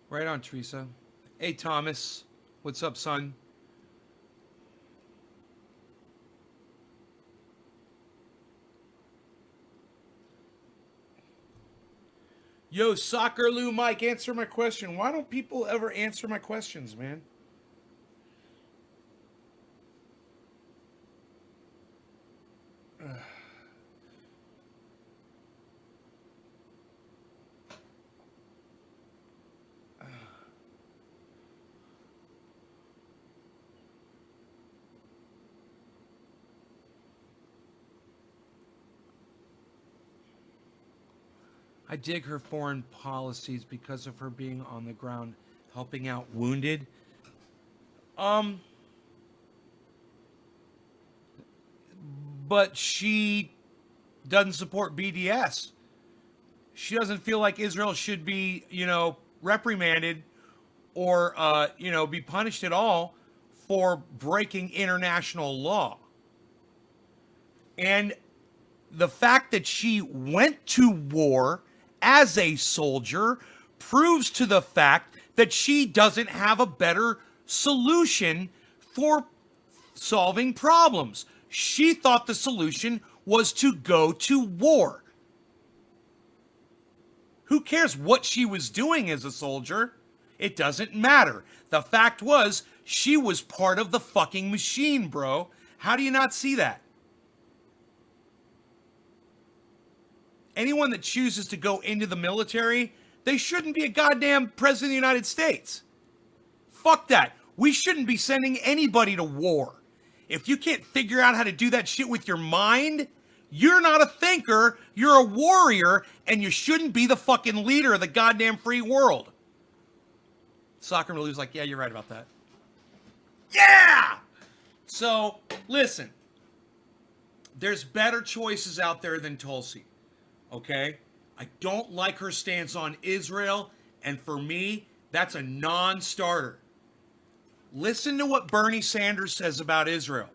Right on, Teresa. Hey, Thomas. What's up, son? Yo, Soccer Lou Mike, answer my question. Why don't people ever answer my questions, man? I dig her foreign policies because of her being on the ground helping out wounded. But she doesn't support BDS. She doesn't feel like Israel should be, reprimanded or, be punished at all for breaking international law. And the fact that she went to war as a soldier proves to the fact that she doesn't have a better solution for solving problems. She thought the solution was to go to war. Who cares what she was doing as a soldier? It doesn't matter. The fact was, she was part of the fucking machine, bro. How do you not see that? Anyone that chooses to go into the military, they shouldn't be a goddamn president of the United States. Fuck that. We shouldn't be sending anybody to war. If you can't figure out how to do that shit with your mind, you're not a thinker, you're a warrior, and you shouldn't be the fucking leader of the goddamn free world. Soccer Lou's like, yeah, you're right about that. Yeah! So, listen. There's better choices out there than Tulsi. Okay? I don't like her stance on Israel, and for me, that's a non-starter. Listen to what Bernie Sanders says about Israel.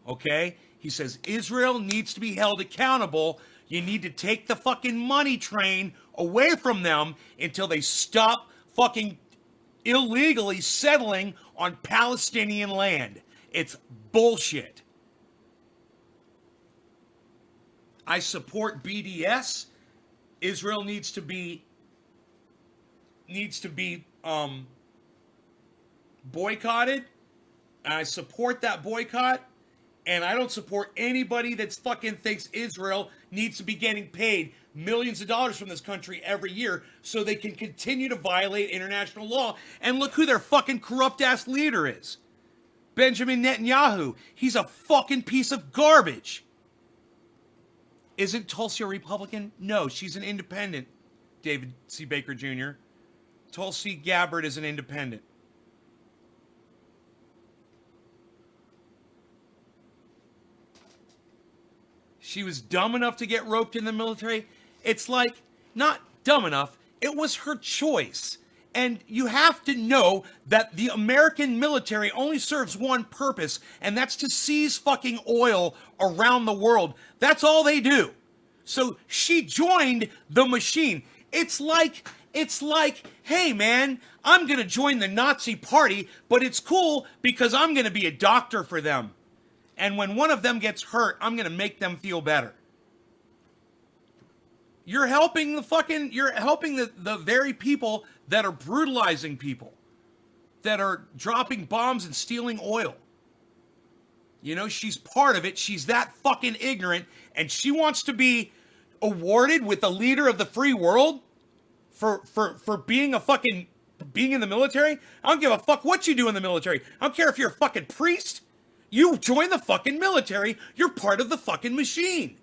Okay? He says Israel needs to be held accountable. You need to take the fucking money train away from them until they stop fucking illegally settling on Palestinian land. It's bullshit. I support BDS. Israel needs to be boycotted. I support that boycott. And I don't support anybody that fucking thinks Israel needs to be getting paid millions of dollars from this country every year so they can continue to violate international law. And look who their fucking corrupt ass leader is. Benjamin Netanyahu. He's a fucking piece of garbage. Isn't Tulsi a Republican? No, she's an independent, David C. Baker Jr. Tulsi Gabbard is an independent. She was dumb enough to get roped in the military. It's like, not dumb enough, it was her choice. And you have to know that the American military only serves one purpose, and that's to seize fucking oil around the world. That's all they do. So she joined the machine. It's like, hey man, I'm gonna join the Nazi party, but it's cool because I'm gonna be a doctor for them. And when one of them gets hurt, I'm gonna make them feel better. You're helping the very people that are brutalizing people, that are dropping bombs and stealing oil. You know, she's part of it. She's that fucking ignorant, and she wants to be awarded with the leader of the free world for being in the military. I don't give a fuck what you do in the military. I don't care if you're a fucking priest. You join the fucking military. You're part of the fucking machine.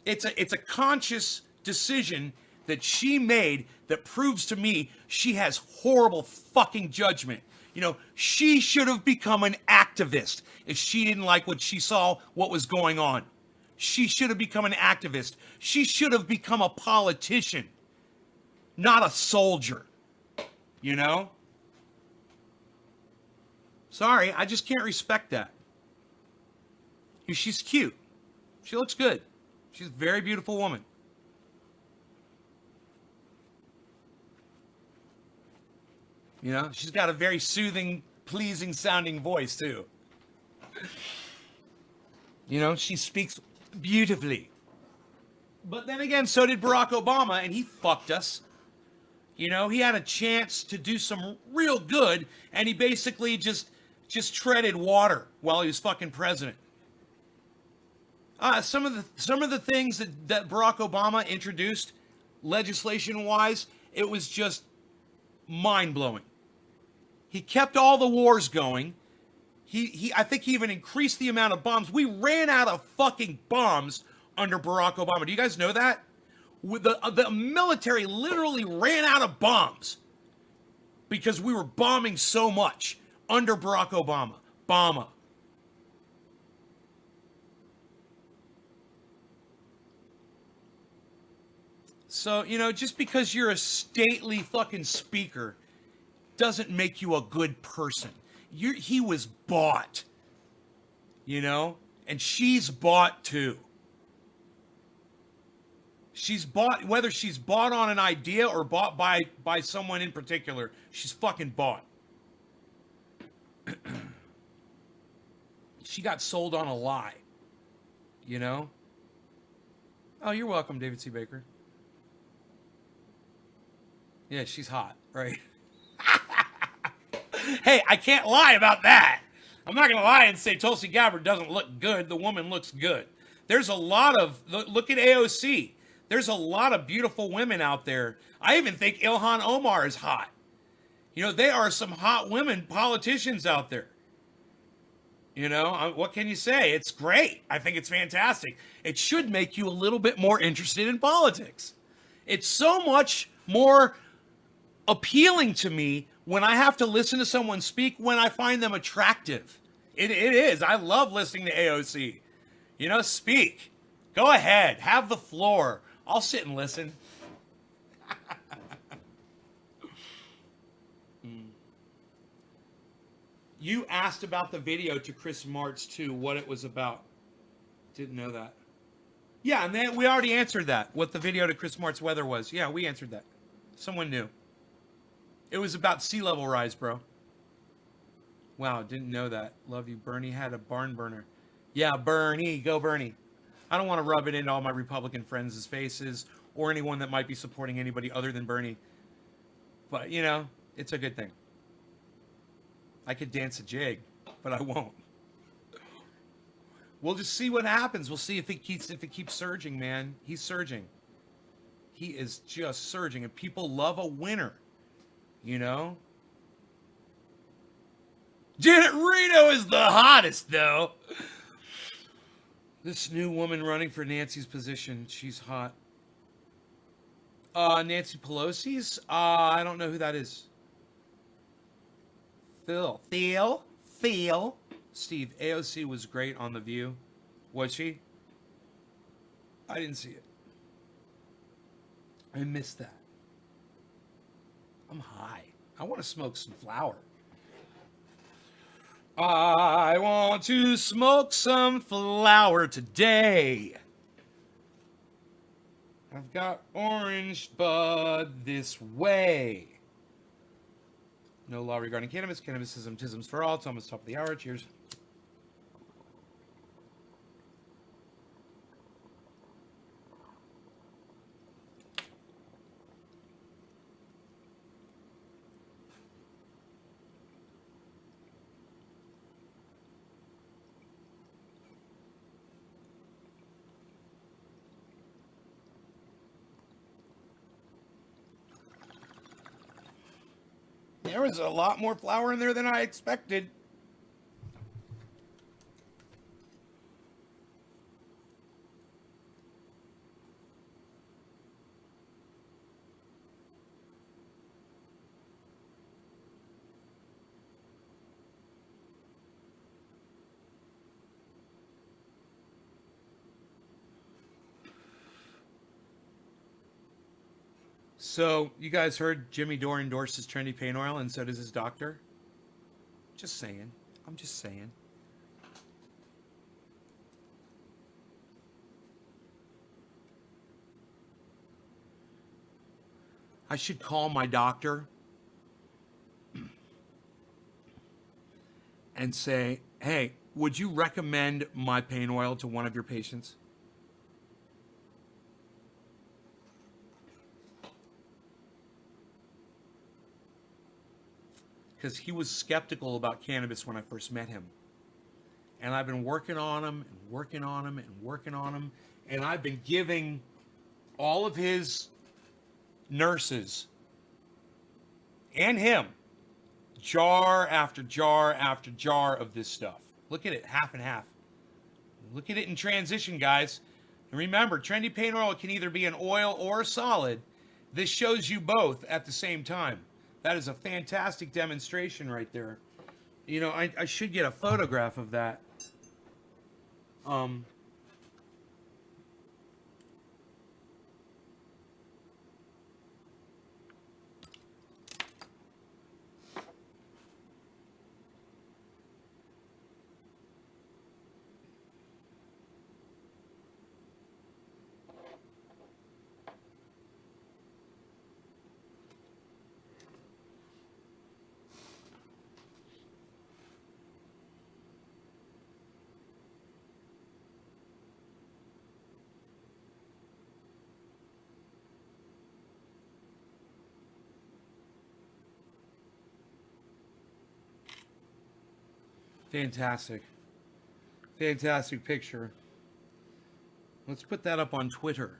It's a conscious decision that she made that proves to me she has horrible fucking judgment. You know, she should have become an activist if she didn't like what she saw, what was going on. She should have become an activist. She should have become a politician, not a soldier. You know? Sorry, I just can't respect that. She's cute. She looks good. She's a very beautiful woman. You know, she's got a very soothing, pleasing sounding voice too. You know, she speaks beautifully. But then again, so did Barack Obama, and he fucked us. You know, he had a chance to do some real good, and he basically just treaded water while he was fucking president. Some of the things that Barack Obama introduced, legislation-wise, it was just mind-blowing. He kept all the wars going. I think he even increased the amount of bombs. We ran out of fucking bombs under Barack Obama. Do you guys know that? The military literally ran out of bombs because we were bombing so much under Barack Obama. So, you know, just because you're a stately fucking speaker doesn't make you a good person. He was bought, you know, and she's bought too. She's bought, whether she's bought on an idea or bought by someone in particular, she's fucking bought. She got sold on a lie, you know? Oh, you're welcome, David C. Baker. Yeah, she's hot, right? Hey, I can't lie about that. I'm not going to lie and say Tulsi Gabbard doesn't look good. The woman looks good. There's a lot of, look at AOC. There's a lot of beautiful women out there. I even think Ilhan Omar is hot. You know, there are some hot women politicians out there. You know, what can you say? It's great. I think it's fantastic. It should make you a little bit more interested in politics. It's so much more appealing to me when I have to listen to someone speak when I find them attractive. It is. I love listening to AOC. You know, speak. Go ahead. Have the floor. I'll sit and listen. You asked about the video to Chris Martz too, what it was about. Didn't know that. Yeah, and then we already answered that, what the video to Chris Martz weather was. Yeah, we answered that. Someone knew. It was about sea level rise, bro. Wow, didn't know that. Love you. Bernie had a barn burner. Yeah, Bernie. Go Bernie. I don't want to rub it into all my Republican friends' faces or anyone that might be supporting anybody other than Bernie. But, you know, it's a good thing. I could dance a jig, but I won't. We'll just see what happens. We'll see if it keeps surging, man. He's surging. He is just surging, and people love a winner. You know? Janet Reno is the hottest, though. This new woman running for Nancy's position, she's hot. Nancy Pelosi's? I don't know who that is. Phil. Steve, AOC was great on The View. Was she? I didn't see it. I missed that. I'm high. I want to smoke some flower. I want to smoke some flower today. I've got orange bud this way. No law regarding cannabis. Cannabisism, tisms for all. It's almost top of the hour. Cheers. There was a lot more flour in there than I expected. So, you guys heard Jimmy Dore endorses trendy pain oil, and so does his doctor? Just saying. I'm just saying. I should call my doctor and say, hey, would you recommend my pain oil to one of your patients? Because he was skeptical about cannabis when I first met him. And I've been working on him and working on him and working on him. And I've been giving all of his nurses and him jar after jar after jar of this stuff. Look at it, half and half. Look at it in transition, guys. And remember, trendy pain oil can either be an oil or a solid. This shows you both at the same time. That is a fantastic demonstration right there. You know, I should get a photograph of that. Fantastic. Fantastic picture. Let's put that up on Twitter.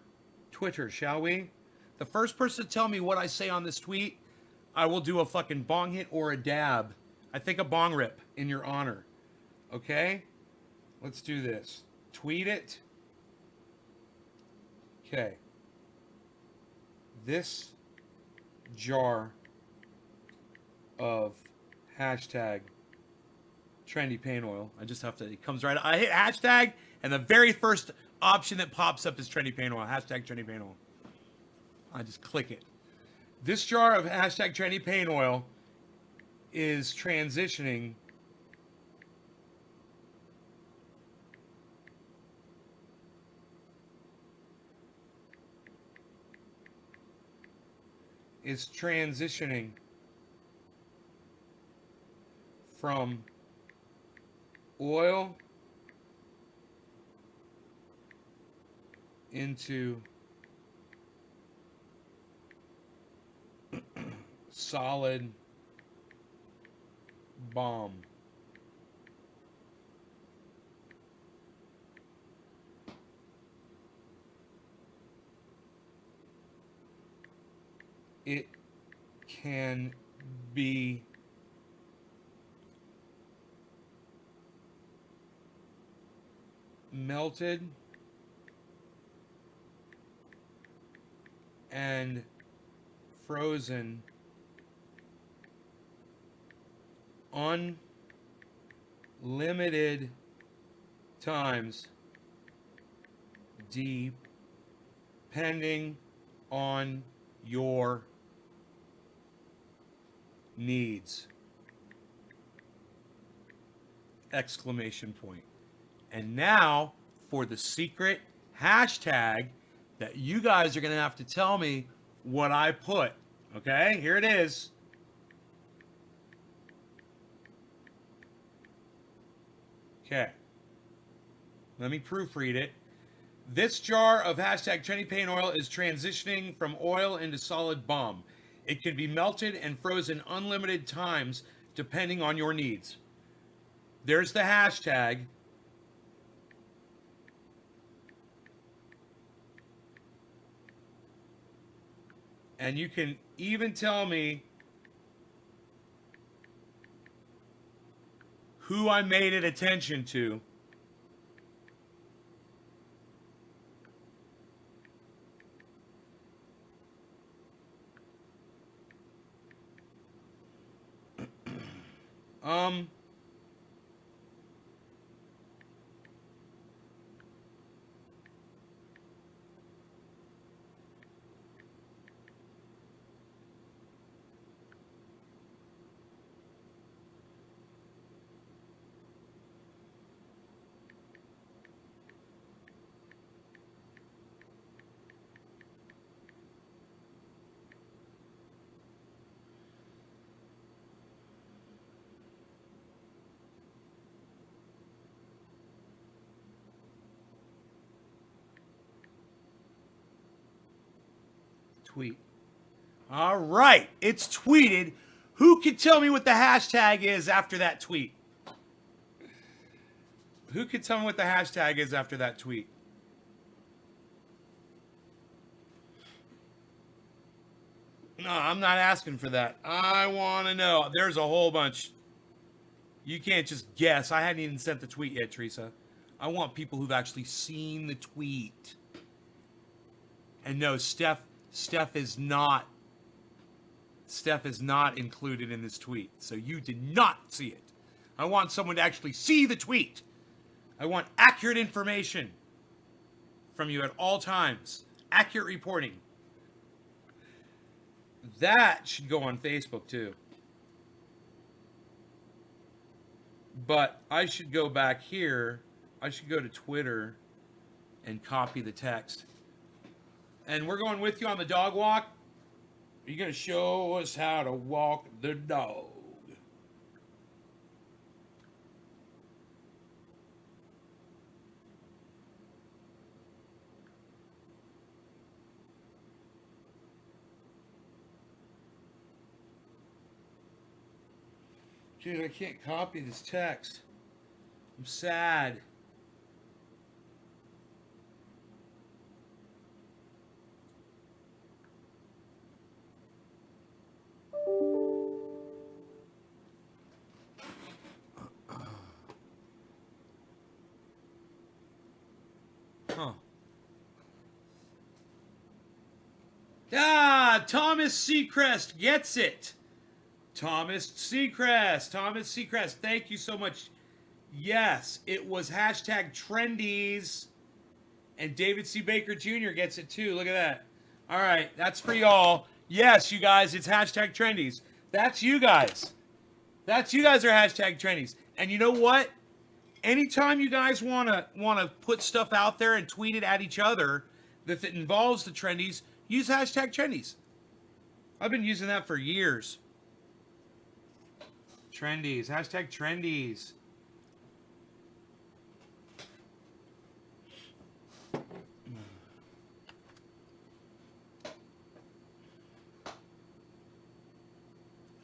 Twitter, shall we? The first person to tell me what I say on this tweet, I will do a fucking bong hit or a dab. I think a bong rip in your honor. Okay? Let's do this. Tweet it. Okay. This jar of hashtag trendy pain oil. I just have to, it comes right, I hit hashtag, and the very first option that pops up is trendy pain oil. Hashtag trendy pain oil. I just click it. This jar of hashtag trendy pain oil is transitioning from oil into solid bomb. It can be melted and frozen unlimited times depending on your needs. Exclamation point. And now for the secret hashtag that you guys are going to have to tell me what I put. Okay, here it is. Okay. Let me proofread it. This jar of hashtag trendy paint oil is transitioning from oil into solid bomb. It can be melted and frozen unlimited times depending on your needs. There's the hashtag. And you can even tell me who I made it attention to. Tweet. All right, it's tweeted. Who can tell me what the hashtag is after that tweet? Who can tell me what the hashtag is after that tweet? No, I'm not asking for that. I want to know. There's a whole bunch. You can't just guess. I hadn't even sent the tweet yet, Teresa. I want people who've actually seen the tweet. And no, Steph is not included in this tweet. So you did not see it. I want someone to actually see the tweet. I want accurate information from you at all times. Accurate reporting. That should go on Facebook too. But I should go back here. I should go to Twitter and copy the text. And we're going with you on the dog walk. Are you going to show us how to walk the dog? Dude, I can't copy this text. I'm sad. Huh. Ah, Thomas Seacrest gets it. Thomas Seacrest, thank you so much. Yes, it was hashtag trendies. And David C. Baker Jr. gets it too. Look at that. All right, that's for y'all. Yes, you guys, it's hashtag trendies. That's you guys. That's you guys are hashtag trendies. And you know what? Anytime you guys wanna put stuff out there and tweet it at each other that involves the trendies, use hashtag trendies. I've been using that for years. Trendies, hashtag trendies.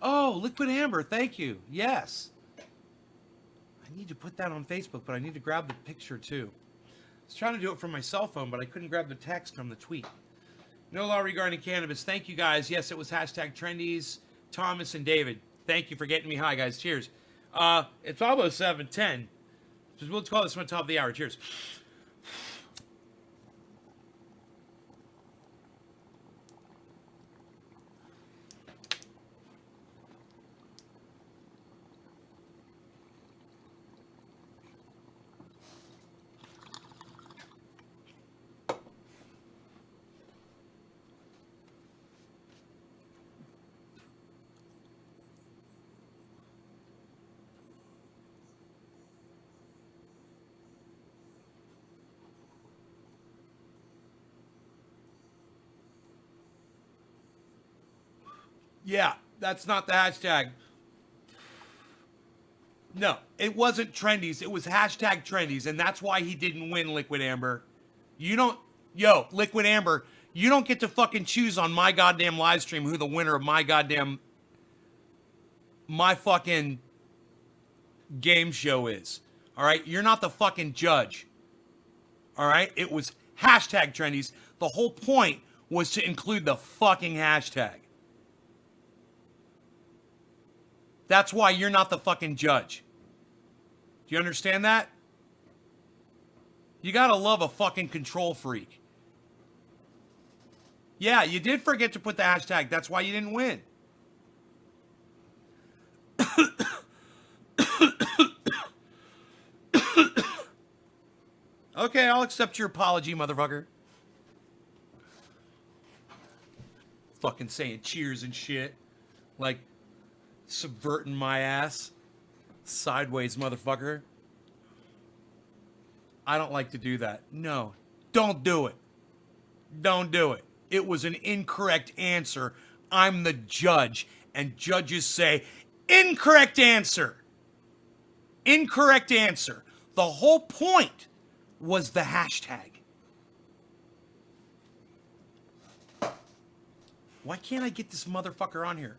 Oh, Liquid Amber, thank you. Yes. I need to put that on Facebook, but I need to grab the picture too. I was trying to do it from my cell phone, but I couldn't grab the text from the tweet. No law regarding cannabis. Thank you, guys. Yes, it was hashtag trendies. Thomas and David. Thank you for getting me high, guys. Cheers. It's almost 7:10. We'll call this one top of the hour. Cheers. Yeah, that's not the hashtag. No, it wasn't trendies. It was hashtag trendies, and that's why he didn't win Liquid Amber. You don't, yo, Liquid Amber, you don't get to fucking choose on my goddamn live stream who the winner of my fucking game show is. All right, you're not the fucking judge. All right, it was hashtag trendies. The whole point was to include the fucking hashtag. That's why you're not the fucking judge. Do you understand that? You gotta love a fucking control freak. Yeah, you did forget to put the hashtag. That's why you didn't win. Okay, I'll accept your apology, motherfucker. Fucking saying cheers and shit. Like, subverting my ass. Sideways, motherfucker. I don't like to do that. No, don't do it. Don't do it. It was an incorrect answer. I'm the judge, and judges say, incorrect answer. Incorrect answer. The whole point was the hashtag. Why can't I get this motherfucker on here?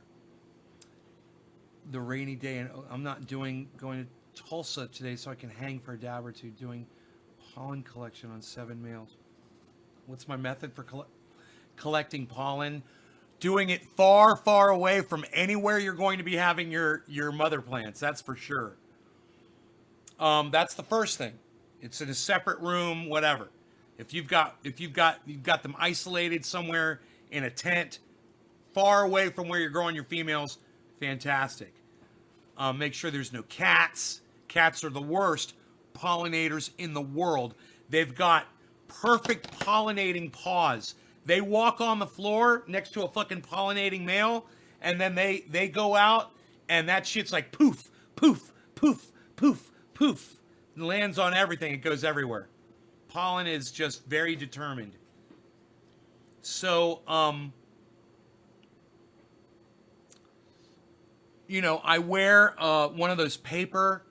The rainy day, and I'm not going to Tulsa today, so I can hang for a dab or two doing pollen collection on 7 males. What's my method for collecting pollen? Doing it far, far away from anywhere you're going to be having your mother plants. That's for sure. That's the first thing. It's in a separate room, whatever. If you've got them isolated somewhere in a tent, far away from where you're growing your females, fantastic. Make sure there's no cats. Cats are the worst pollinators in the world. They've got perfect pollinating paws. They walk on the floor next to a fucking pollinating male, and then they go out, and that shit's like poof, poof, poof, poof, poof. It lands on everything. It goes everywhere. Pollen is just very determined. So, I wear one of those paper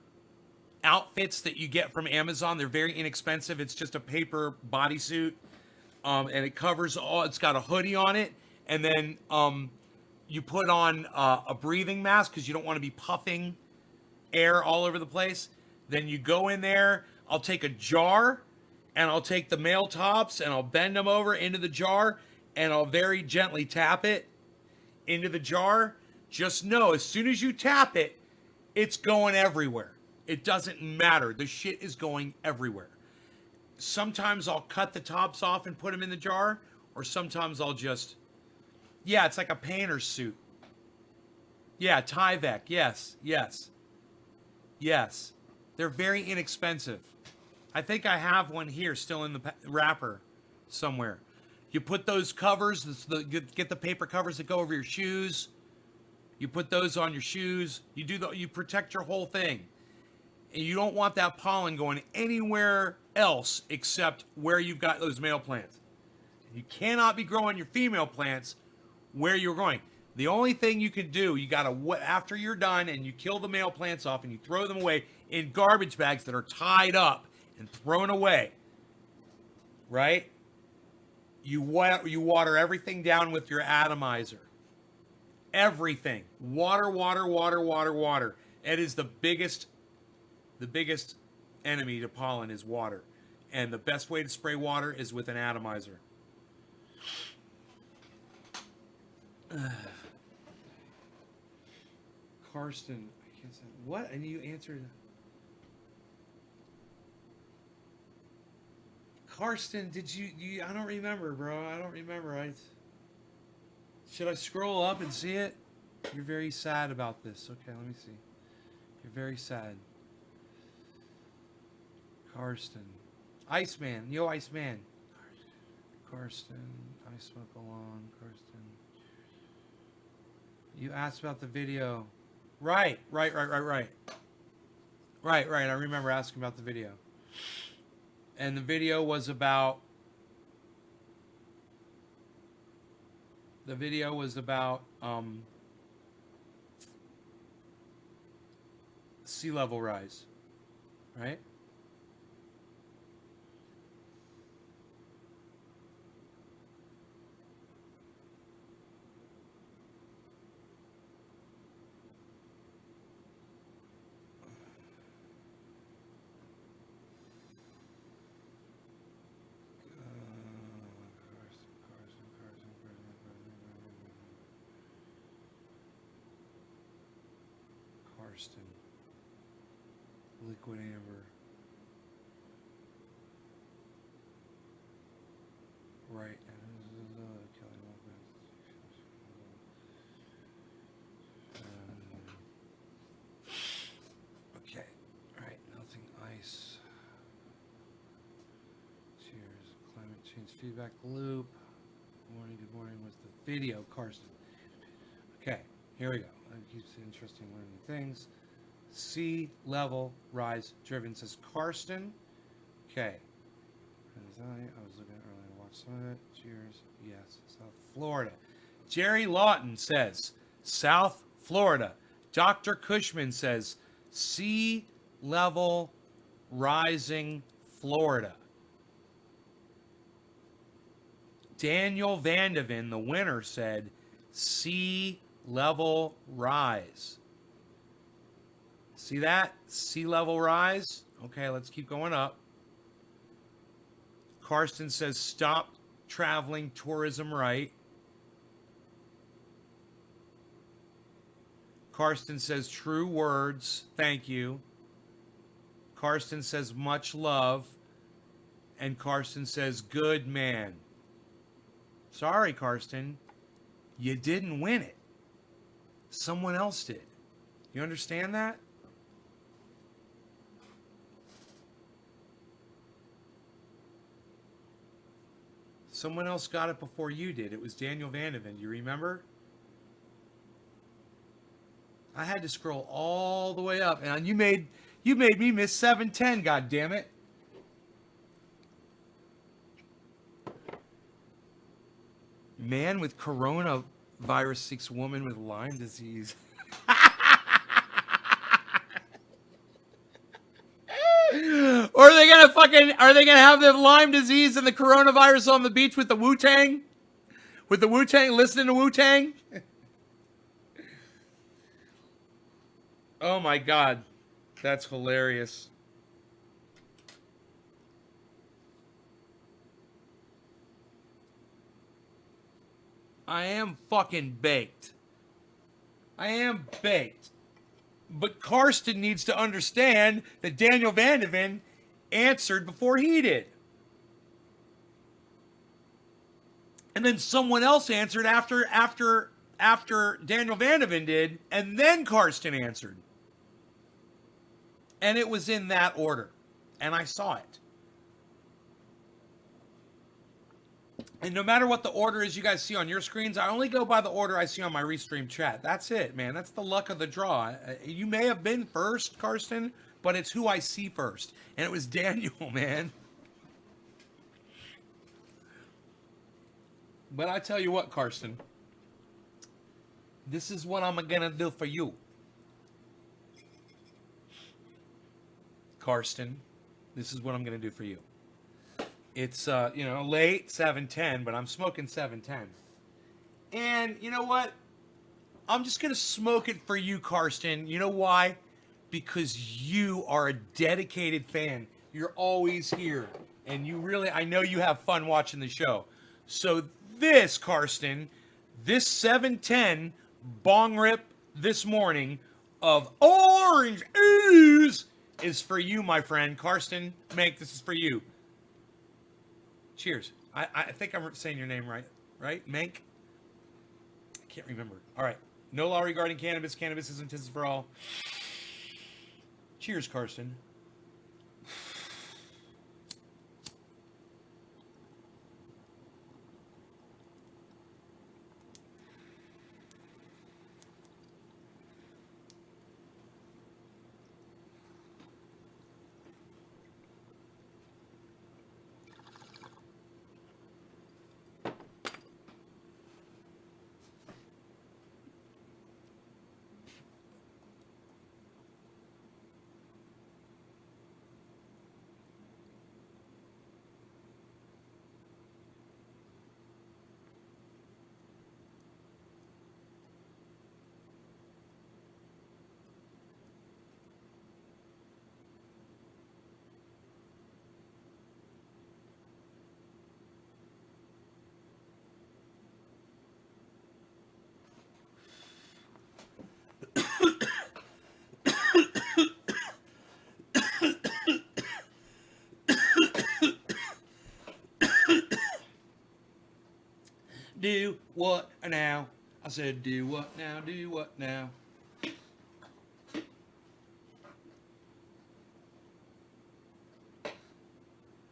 outfits that you get from Amazon. They're very inexpensive. It's just a paper bodysuit, and it covers all. It's got a hoodie on it, and then you put on a breathing mask because you don't want to be puffing air all over the place. Then you go in there. I'll take a jar, and I'll take the male tops, and I'll bend them over into the jar, and I'll very gently tap it into the jar. Just know, as soon as you tap it, it's going everywhere. It doesn't matter. The shit is going everywhere. Sometimes I'll cut the tops off and put them in the jar, or sometimes I'll just, yeah, it's like a painter's suit. Yeah, Tyvek. Yes, yes, yes. They're very inexpensive. I think I have one here still in the wrapper somewhere. You put those covers, get the paper covers that go over your shoes. You put those on your shoes. You protect your whole thing. And you don't want that pollen going anywhere else except where you've got those male plants. You cannot be growing your female plants where you're growing. The only thing you can do, you gotta, after you're done and you kill the male plants off and you throw them away in garbage bags that are tied up and thrown away, right? You water everything down with your atomizer. Everything. Water, water, water, water, water. It is the biggest enemy to pollen is water. And the best way to spray water is with an atomizer. Karsten, I can't say what? And you answered. Karsten, did you? I don't remember, bro. I don't remember. Should I scroll up and see it? You're very sad about this. Okay, let me see. You're very sad. Karsten. Iceman. Yo, Iceman. Karsten. I smoke along. Karsten. You asked about the video. Right. I remember asking about the video. And the video was about sea level rise, right? Karsten. Liquid amber. Right. Okay. Right. Melting ice. Cheers. Climate change feedback loop. Good morning was the video, Karsten. Okay, here we go. It keeps interesting learning things. Sea level rise driven, says Karsten. Okay. I was looking earlier to watch some of it. Cheers. Yes. South Florida. Jerry Lawton says South Florida. Dr. Cushman says sea level rising Florida. Daniel Vandeven, the winner, said sea level rise. See that? Sea level rise? Okay, let's keep going up. Karsten says stop traveling tourism right. Karsten says true words. Thank you. Karsten says much love. And Karsten says good man. Sorry, Karsten. You didn't win it. Someone else did. You understand that? Someone else got it before you did. It was Daniel Vandeven. You remember? I had to scroll all the way up, and you made me miss 710. God damn it! Man with coronavirus seeks woman with Lyme disease. Or are they gonna have the Lyme disease and the coronavirus on the beach with the Wu-Tang? With the Wu-Tang, listening to Wu-Tang? Oh my God. That's hilarious. I am fucking baked. I am baked. But Karsten needs to understand that Daniel Vandeven answered before he did. And then someone else answered after Daniel Vandeven did, and then Karsten answered. And it was in that order. And I saw it. And no matter what the order is you guys see on your screens, I only go by the order I see on my restream chat. That's it, man. That's the luck of the draw. You may have been first, Karsten, but it's who I see first. And it was Daniel, man. But I tell you what, Karsten. This is what I'm going to do for you. Karsten, this is what I'm going to do for you. It's, late 7:10, but I'm smoking 7:10. And you know what? I'm just going to smoke it for you, Karsten. You know why? Because you are a dedicated fan. You're always here. And I know you have fun watching the show. So this, Karsten, this 7:10 bong rip this morning of orange ooze is for you, my friend. Karsten, Mank, this is for you. Cheers. I think I'm saying your name right. Right? Mank? I can't remember. All right. No law regarding cannabis. Cannabis isn't business for all. Cheers, Karsten. What now? I said, do what now? Do what now?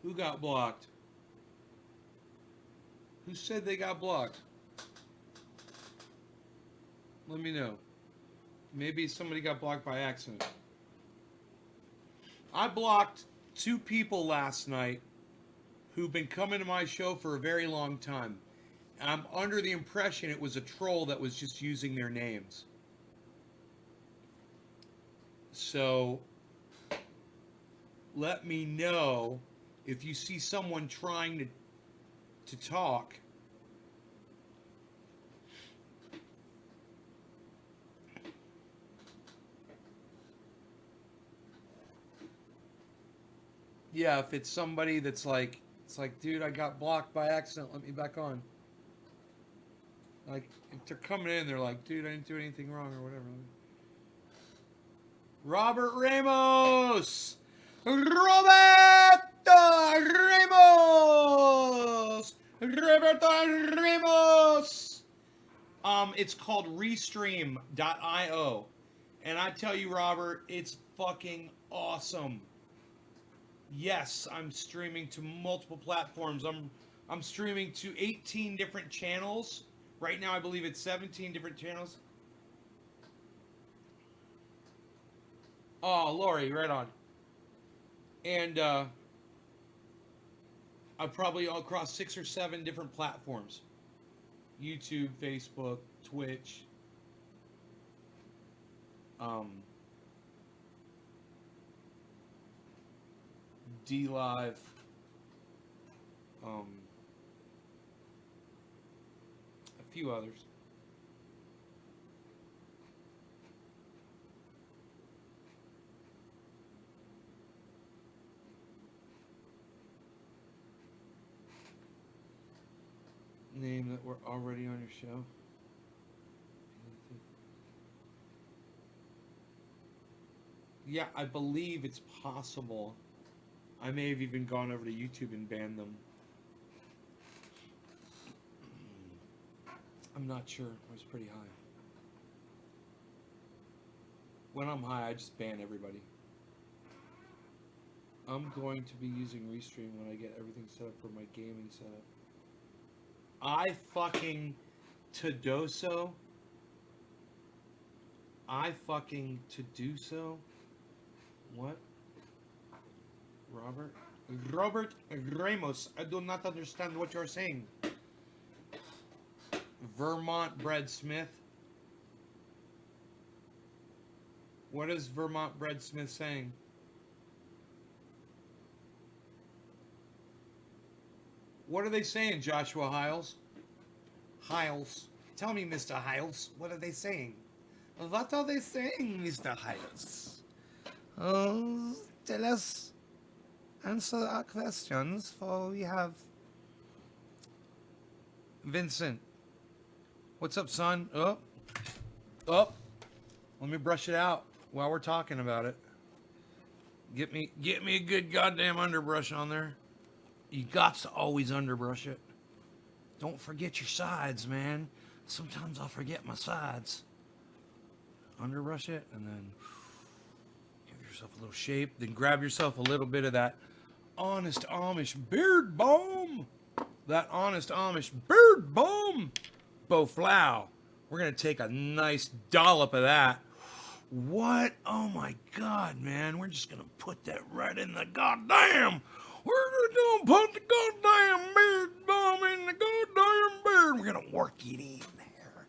Who got blocked? Who said they got blocked? Let me know. Maybe somebody got blocked by accident. I blocked 2 people last night who've been coming to my show for a very long time. I'm under the impression it was a troll that was just using their names. So, let me know if you see someone trying to talk. Yeah, if it's somebody that's like, it's like, dude, I got blocked by accident, let me back on. Like, if they're coming in, they're like, dude, I didn't do anything wrong or whatever. Robert Ramos! Roberto Ramos! Roberto Ramos! It's called Restream.io. And I tell you, Robert, it's fucking awesome. Yes, I'm streaming to multiple platforms. I'm streaming to 18 different channels. Right now I believe it's 17 different channels. Oh, Lori, right on. And I'm probably across 6 or 7 different platforms. YouTube, Facebook, Twitch. DLive. A few others. Name that we're already on your show. Yeah, I believe it's possible. I may have even gone over to YouTube and banned them. I'm not sure. I was pretty high. When I'm high, I just ban everybody. I'm going to be using Restream when I get everything set up for my gaming setup. I fucking Todoso. I fucking Todoso. What? Robert Ramos. I do not understand what you're saying. Vermont Bread Smith. What is Vermont Bread Smith saying? What are they saying, Joshua Hiles? Hiles. Tell me, Mr. Hiles, what are they saying? What are they saying, Mr. Hiles? Oh, tell us. Answer our questions, for we have... Vincent. What's up, son? Oh. Let me brush it out while we're talking about it. Get me a good goddamn underbrush on there. You got to always underbrush it. Don't forget your sides, man. Sometimes I'll forget my sides. Underbrush it and then give yourself a little shape. Then grab yourself a little bit of that Honest Amish beard balm. That Honest Amish beard balm. Boflow. We're going to take a nice dollop of that. What? Oh my God, man. We're just going to put that right in the goddamn. We're going to put the goddamn beard balm in the goddamn beard. We're going to work it in there.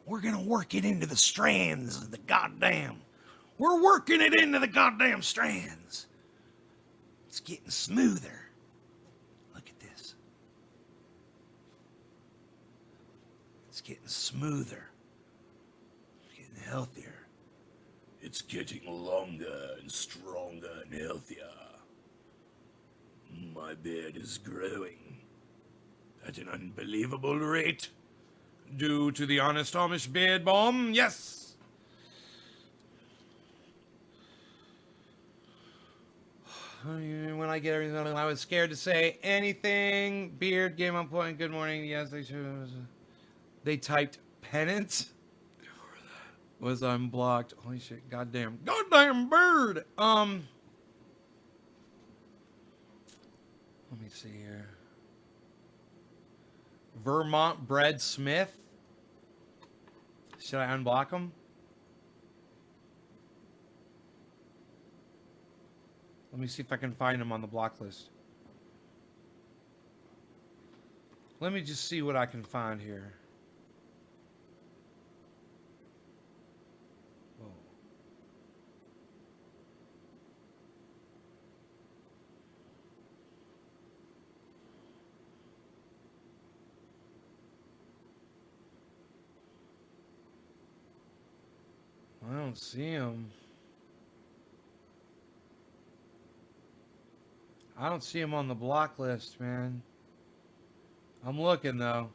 We're going to work it into the strands of the goddamn. We're working it into the goddamn strands. It's getting smoother. Look at this. It's getting smoother. It's getting healthier. It's getting longer and stronger and healthier. My beard is growing at an unbelievable rate due to the Honest Amish beard balm. Yes. When I get everything, I was scared to say anything. Beard game on point. Good morning. Yes, I should. They typed penance. Was unblocked. Holy shit. Goddamn bird. Let me see here. Vermont Bread Smith. Should I unblock him? Let me see if I can find him on the block list. Let me just see what I can find here. Whoa. I don't see him. I don't see him on the block list, man. I'm looking, though.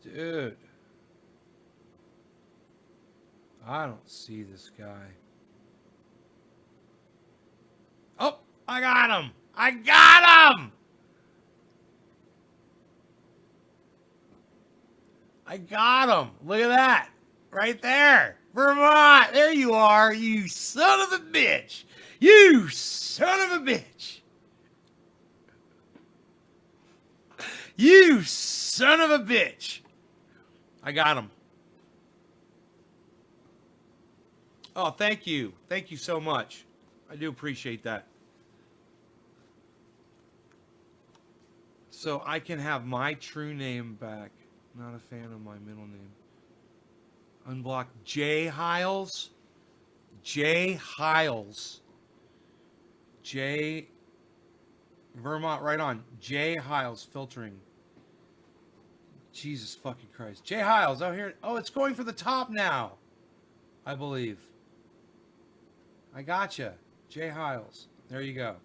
Dude. I don't see this guy. Oh, I got him! I got him! I got him! Look at that! Right there! Vermont! There you are, you son of a bitch! You son of a bitch! You son of a bitch! I got him. Oh, thank you. Thank you so much. I do appreciate that. So I can have my true name back. Not a fan of my middle name. Unblock J. Hiles. J. Hiles. J. Vermont, right on. J. Hiles filtering. Jesus fucking Christ. J. Hiles, out here. Oh, it's going for the top now. I believe. I gotcha. J. Hiles. There you go.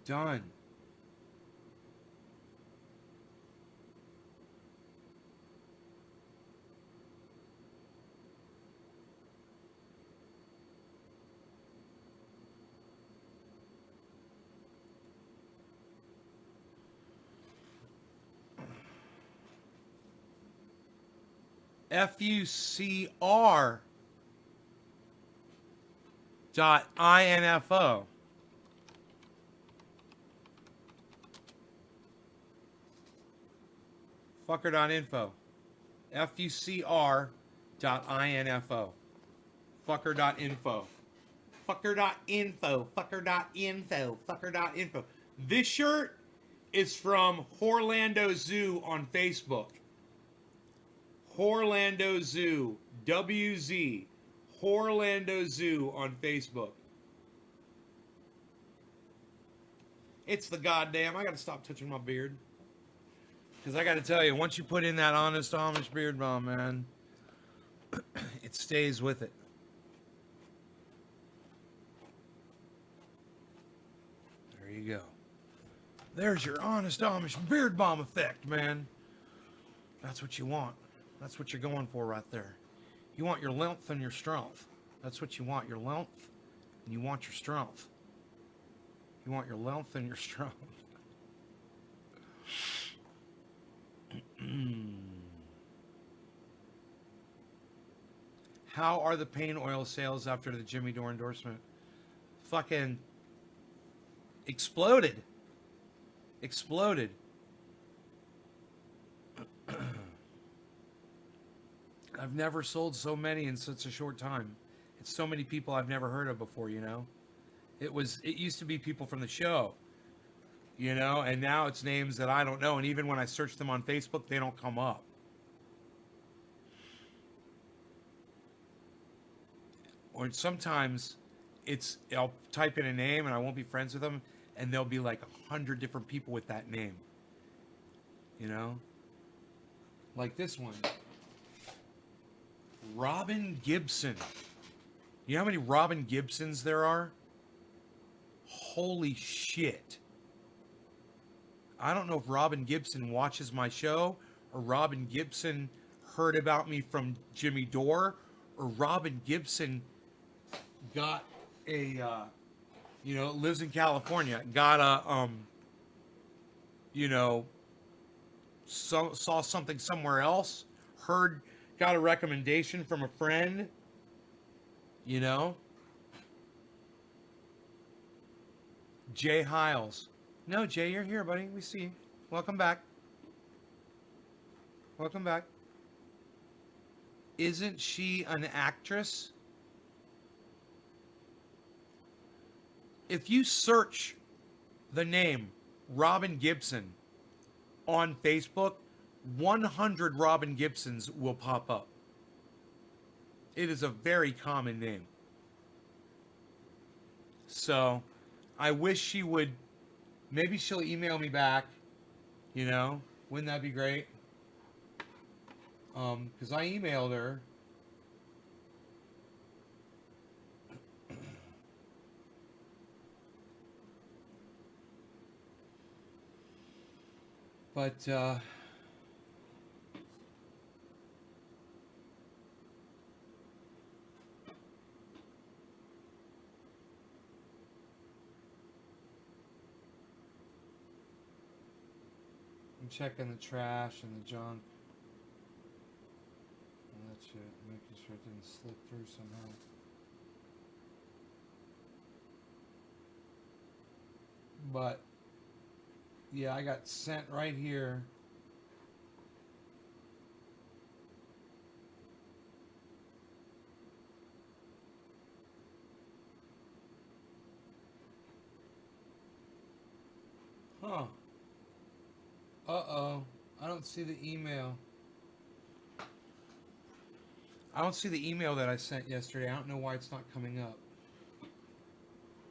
Done. FUCR .info. Fucker.info. FUCR .info. Fucker.info. Fucker.info. Fucker.info. Fucker.info. This shirt is from Horlando Zoo on Facebook. Horlando Zoo. WZ. Horlando Zoo on Facebook. It's the goddamn. I gotta stop touching my beard. Because I gotta tell you, once you put in that Honest Amish beard balm, man, it stays with it. There you go. There's your Honest Amish beard balm effect, man. That's what you want. That's what you're going for right there. You want your length and your strength. That's what you want, your length, and you want your strength. You want your length and your strength. How are the pain oil sales after the Jimmy Dore endorsement? Fucking exploded. Exploded. I've never sold so many in such a short time. It's so many people I've never heard of before, you know? It used to be people from the show, you know, and now it's names that I don't know. And even when I search them on Facebook, they don't come up. Or sometimes I'll type in a name and I won't be friends with them, and there'll be like 100 different people with that name, you know? Like this one. Robin Gibson. You know how many Robin Gibsons there are? Holy shit. I don't know if Robin Gibson watches my show, or Robin Gibson heard about me from Jimmy Dore, or Robin Gibson got a, lives in California, got a, saw something somewhere else, got a recommendation from a friend, you know. Jay Hiles. No, Jay, you're here, buddy. We see you. Welcome back. Welcome back. Isn't she an actress? If you search the name Robin Gibson on Facebook, 100 Robin Gibsons will pop up. It is a very common name. So, I wish she would. Maybe she'll email me back. Wouldn't that be great? Because I emailed her. But, I'm checking the trash and the junk. And that shit, making sure it didn't slip through somehow. But, yeah, I got sent right here. Huh. Uh-oh. I don't see the email. I don't see the email that I sent yesterday. I don't know why it's not coming up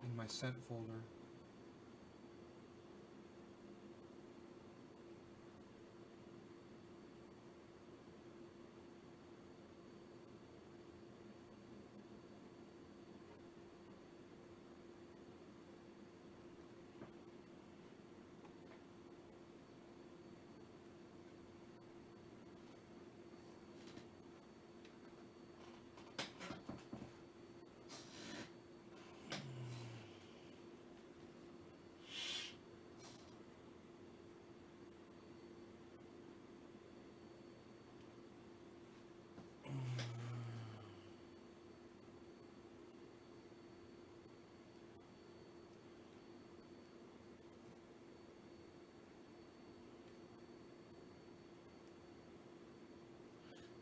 in my sent folder.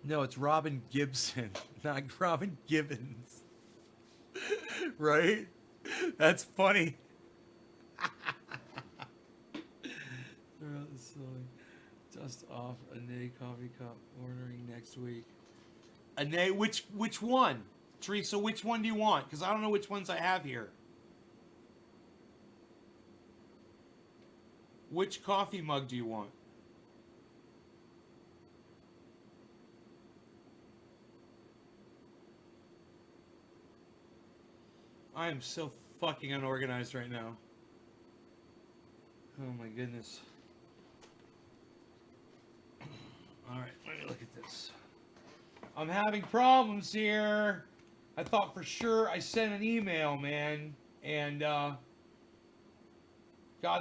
No, it's Robin Gibson, not Robin Gibbons. Right? That's funny. Just off a Nay coffee cup ordering next week. A Nay, which one? Teresa, which one do you want? Because I don't know which ones I have here. Which coffee mug do you want? I am so fucking unorganized right now. Oh my goodness. Alright, let me look at this. I'm having problems here. I thought for sure I sent an email, man. And, God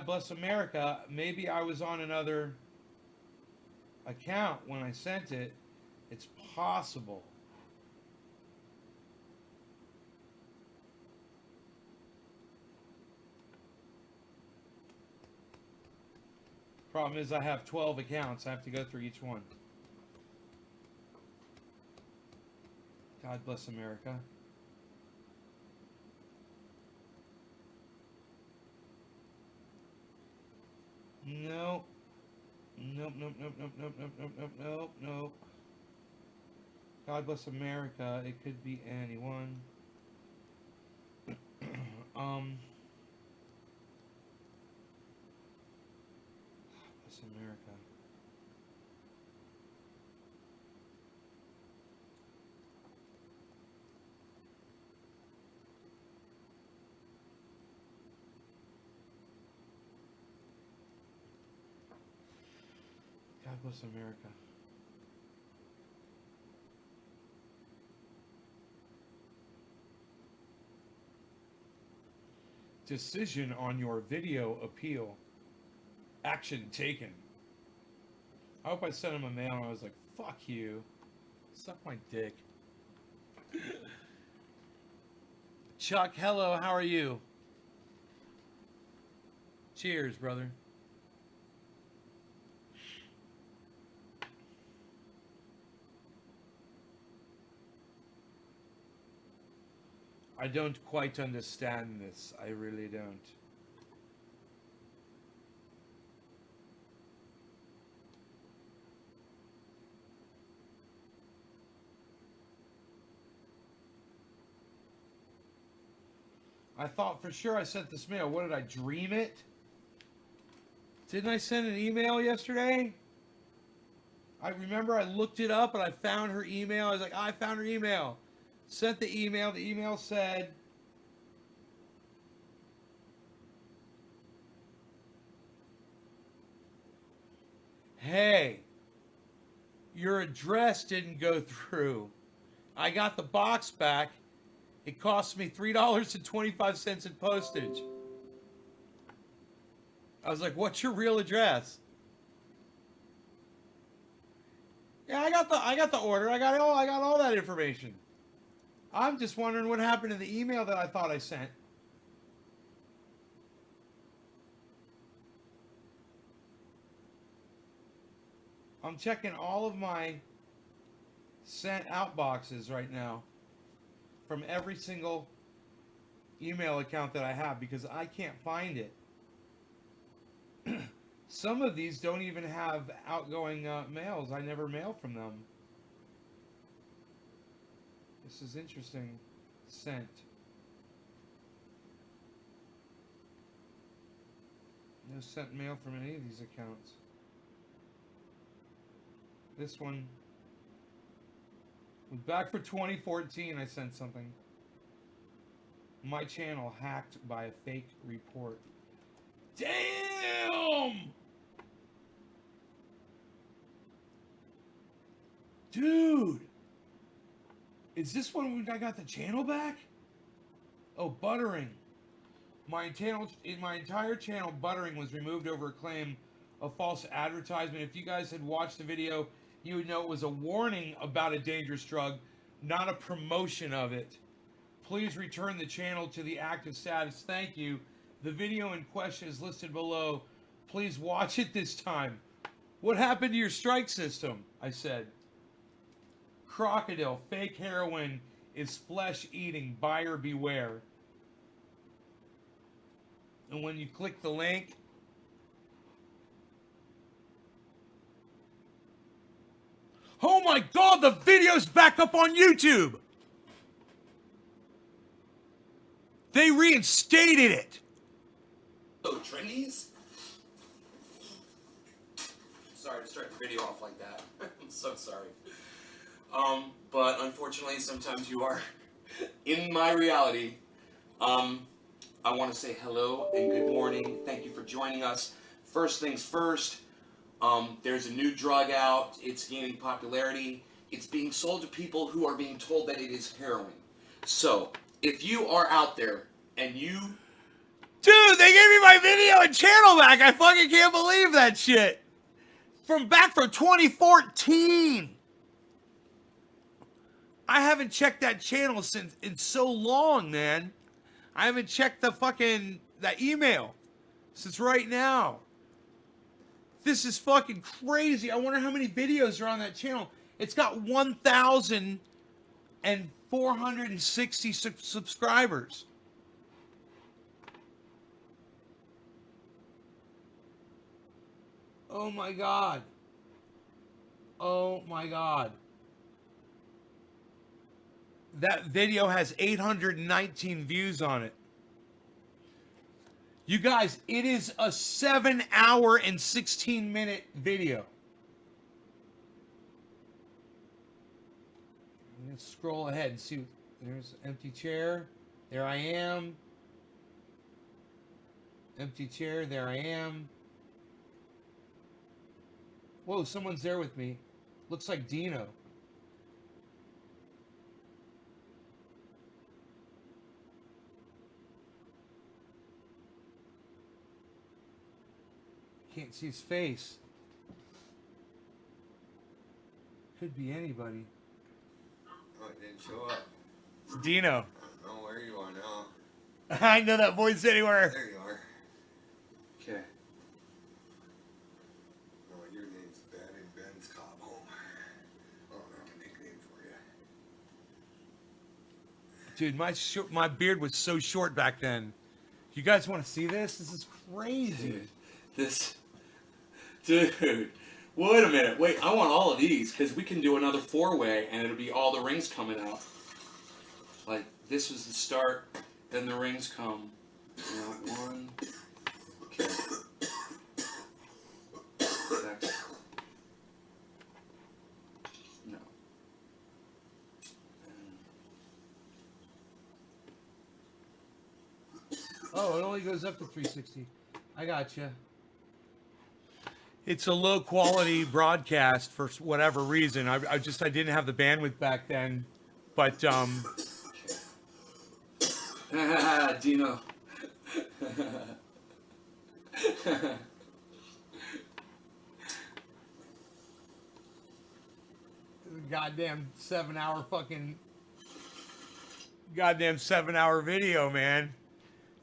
bless America. Maybe I was on another account when I sent it. It's possible. Problem is I have 12 accounts. I have to go through each one. God bless America. Nope. Nope, nope, nope, nope, nope, nope, nope, nope, nope, nope. God bless America. It could be anyone. God bless America. bless America. Decision on your video appeal. Action taken. I hope I sent him a mail and I was like, fuck you. Suck my dick. Chuck, hello, how are you? Cheers, brother. I don't quite understand this. I really don't. I thought for sure I sent this mail. What did I dream it? Didn't I send an email yesterday? I remember I looked it up and I found her email. I was like, I found her email. Sent the email. The email said, hey, your address didn't go through. I got the box back. It cost me $3.25 in postage. I was like, what's your real address? Yeah, I got the order. I got all that information. I'm just wondering what happened to the email that I thought I sent. I'm checking all of my sent out boxes right now from every single email account that I have because I can't find it. Some of these don't even have outgoing mails. I never mail from them. This is interesting. Sent. No sent mail from any of these accounts. This one was back for 2014. I sent something. My channel hacked by a fake report. Damn! Dude! Is this when I got the channel back? Oh, buttering. My entire channel, buttering, was removed over a claim of false advertisement. If you guys had watched the video, you would know it was a warning about a dangerous drug, not a promotion of it. Please return the channel to the active status. Thank you. The video in question is listed below. Please watch it this time. What happened to your strike system? I said. Crocodile, fake heroin is flesh eating. Buyer beware. And when you click the link, oh my God, the video's back up on YouTube. They reinstated it. Oh, trendies? Sorry to start the video off like that. I'm so sorry. But unfortunately, sometimes you are in my reality. I want to say hello and good morning. Thank you for joining us. First things first, there's a new drug out. It's gaining popularity. It's being sold to people who are being told that it is heroin. So, if you are out there and you... Dude, they gave me my video and channel back. I fucking can't believe that shit. Back from 2014. I haven't checked that channel since in so long, man. I haven't checked that email since right now. This is fucking crazy. I wonder how many videos are on that channel. It's got 1,460 subscribers. Oh my God. Oh my God. That video has 819 views on it. You guys, it is a 7-hour and 16-minute video. I'm going to scroll ahead and see. There's an empty chair. There I am. Empty chair. There I am. Whoa, someone's there with me. Looks like Dino. Can't see his face. Could be anybody. Oh, it didn't show up. It's Dino. I don't know where you are now. I know that voice anywhere. There you are. Okay. Oh, your name's Ben and Ben's Cobb Home. I don't have a nickname for you. Dude, my beard was so short back then. You guys want to see this? This is crazy. Dude, wait a minute. Wait, I want all of these because we can do another 4-way and it'll be all the rings coming out. Like, this was the start, then the rings come. You know, 1. Okay. Next. No. Oh, it only goes up to 360. I gotcha. It's a low quality broadcast for whatever reason. I didn't have the bandwidth back then. But Dino. goddamn 7-hour goddamn 7-hour video, man.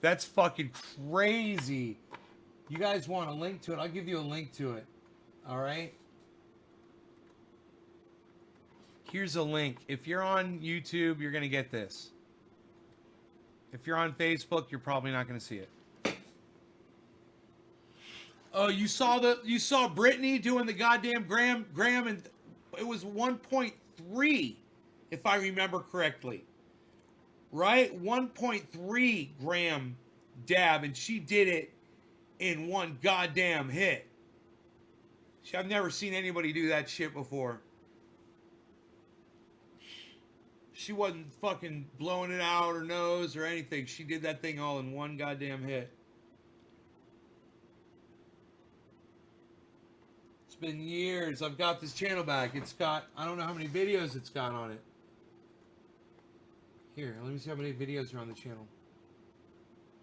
That's fucking crazy. You guys want a link to it? I'll give you a link to it. All right? Here's a link. If you're on YouTube, you're going to get this. If you're on Facebook, you're probably not going to see it. Oh, you saw Brittany doing the goddamn Graham and it was 1.3 if I remember correctly. Right? 1.3 gram dab, and she did it in one goddamn hit. I've never seen anybody do that shit before. She wasn't fucking blowing it out her nose or anything. She did that thing all in one goddamn hit. It's been years. I've got this channel back. It's got, I don't know how many videos it's got on it. Here, let me see how many videos are on the channel.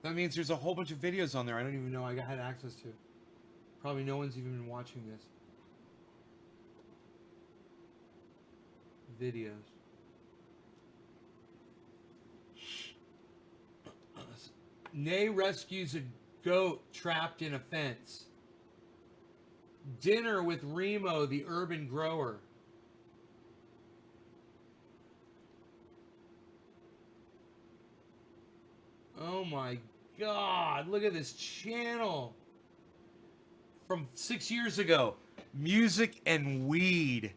That means there's a whole bunch of videos on there I don't even know I had access to. Probably no one's even been watching this. Videos. Nay rescues a goat trapped in a fence. Dinner with Remo, the urban grower. Oh my God, look at this channel. From 6 years ago. Music and weed.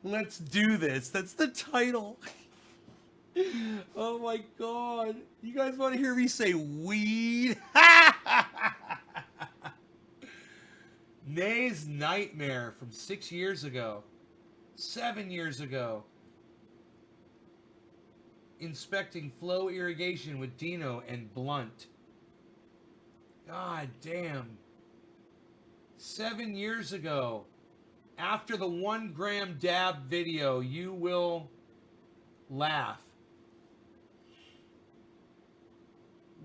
Let's do this. That's the title. Oh my God. You guys want to hear me say weed? Nay's Nightmare from 6 years ago. 7 years ago. Inspecting flow irrigation with Dino and Blunt. God damn. 7 years ago. After the 1 gram dab video, you will laugh.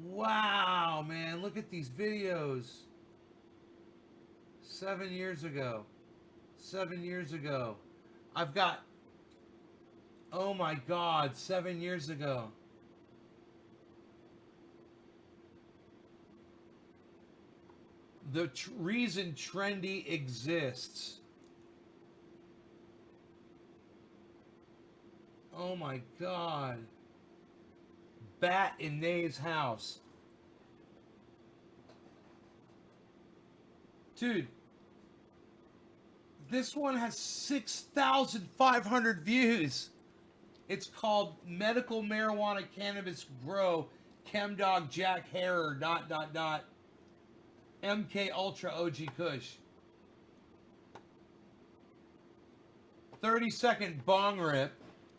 Wow, man, look at these videos. 7 years ago. 7 years ago. I've got, oh my God, 7 years ago. The reason Trendy exists. Oh my God. Bat in Nay's house. Dude. This one has 6,500 views. It's called Medical Marijuana Cannabis Grow Chemdog Jack Harrer ... MK Ultra OG Kush. 30-second bong rip.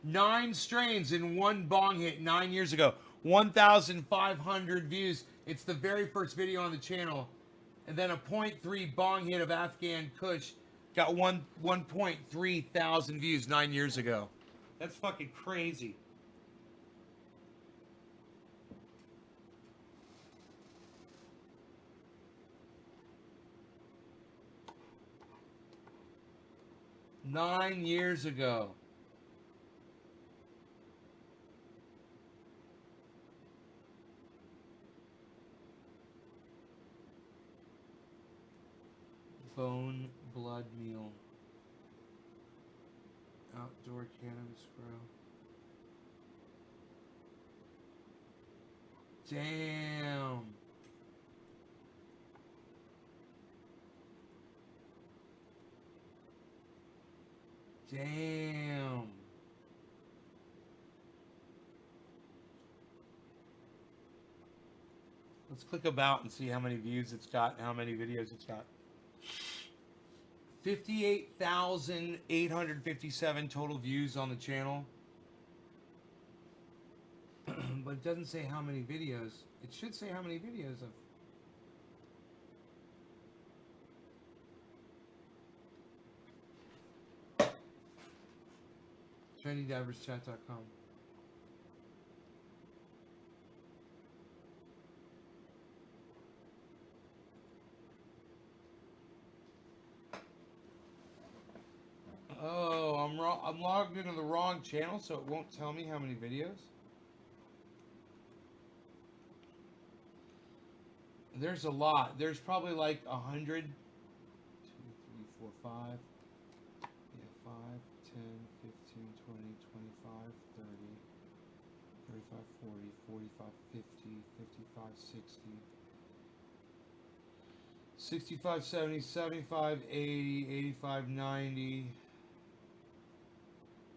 9 strains in 1 bong hit 9 years ago. 1,500 views. It's the very first video on the channel. And then a .3 bong hit of Afghan Kush Got 1.3 thousand views 9 years ago. That's fucking crazy. Nine years ago. Bone blood meal. Outdoor cannabis grow. Damn. Damn. Let's click about and see how many views it's got and how many videos it's got. 58,857 total views on the channel. But it doesn't say how many videos. It should say how many videos of. TrendyDabbersChat.com. Oh, I'm wrong. I'm logged into the wrong channel, so it won't tell me how many videos. There's a lot. There's probably like 100. 2, 3, 4, 5. Yeah, 5, 10, 15, 20, 25, 30, 35, 40, 45, 50, 55, 60. 65, 70, 75, 80, 85, 90,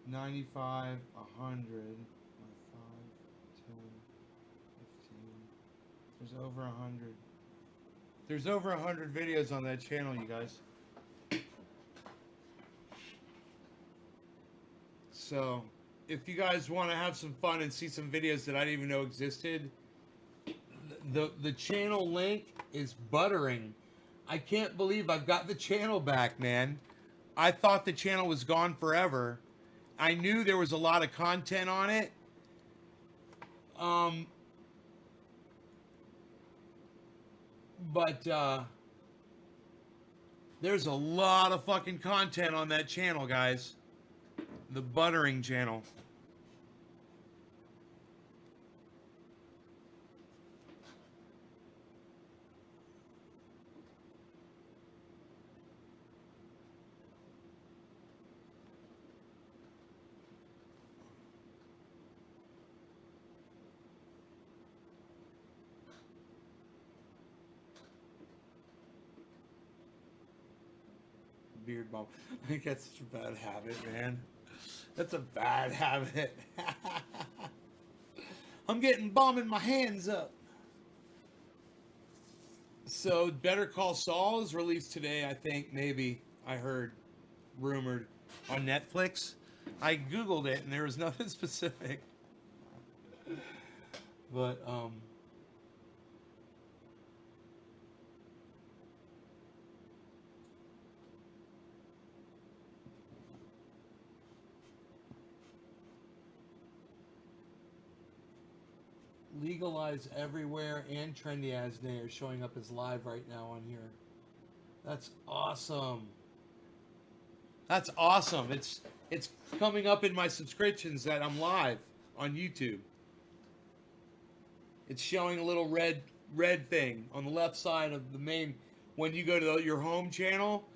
95, 100, 5, 10, 15. There's over 100. There's over 100 videos on that channel, you guys. So, if you guys want to have some fun and see some videos that I didn't even know existed, the channel link is buttering. I can't believe I've got the channel back, man. I thought the channel was gone forever. I knew there was a lot of content on it. But there's a lot of fucking content on that channel, guys. The buttering channel. Beard bump. I think that's such a bad habit, man. That's a bad habit. I'm getting bum in my hands up. So, Better Call Saul is released today, I think, maybe. I heard, rumored, on Netflix. I Googled it and there was nothing specific. But, Legalize Everywhere and Trendy As Nay are showing up as live right now on here. That's awesome. That's awesome. It's coming up in my subscriptions that I'm live on YouTube. It's showing a little red thing on the left side of the main when you go to your home channel,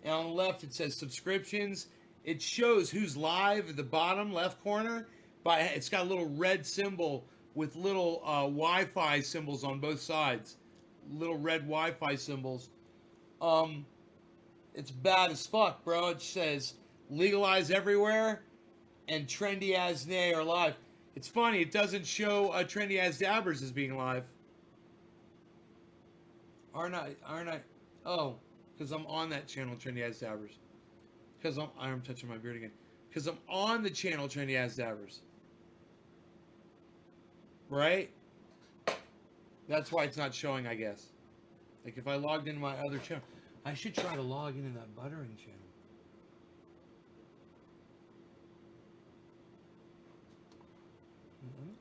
and on the left it says subscriptions. It shows who's live at the bottom left corner, but it's got a little red symbol with little Wi-Fi symbols on both sides. Little red Wi-Fi symbols. It's bad as fuck, bro. It says Legalize Everywhere and Trendy As Nay are live. It's funny, it doesn't show Trendy As Dabbers as being live. Aren't I? Oh, because I'm on that channel, Trendy As Dabbers. Because I'm touching my beard again. Because I'm on the channel, Trendy As Dabbers. Right? That's why it's not showing, I guess. Like if I logged into my other channel, I should try to log into that buttering channel.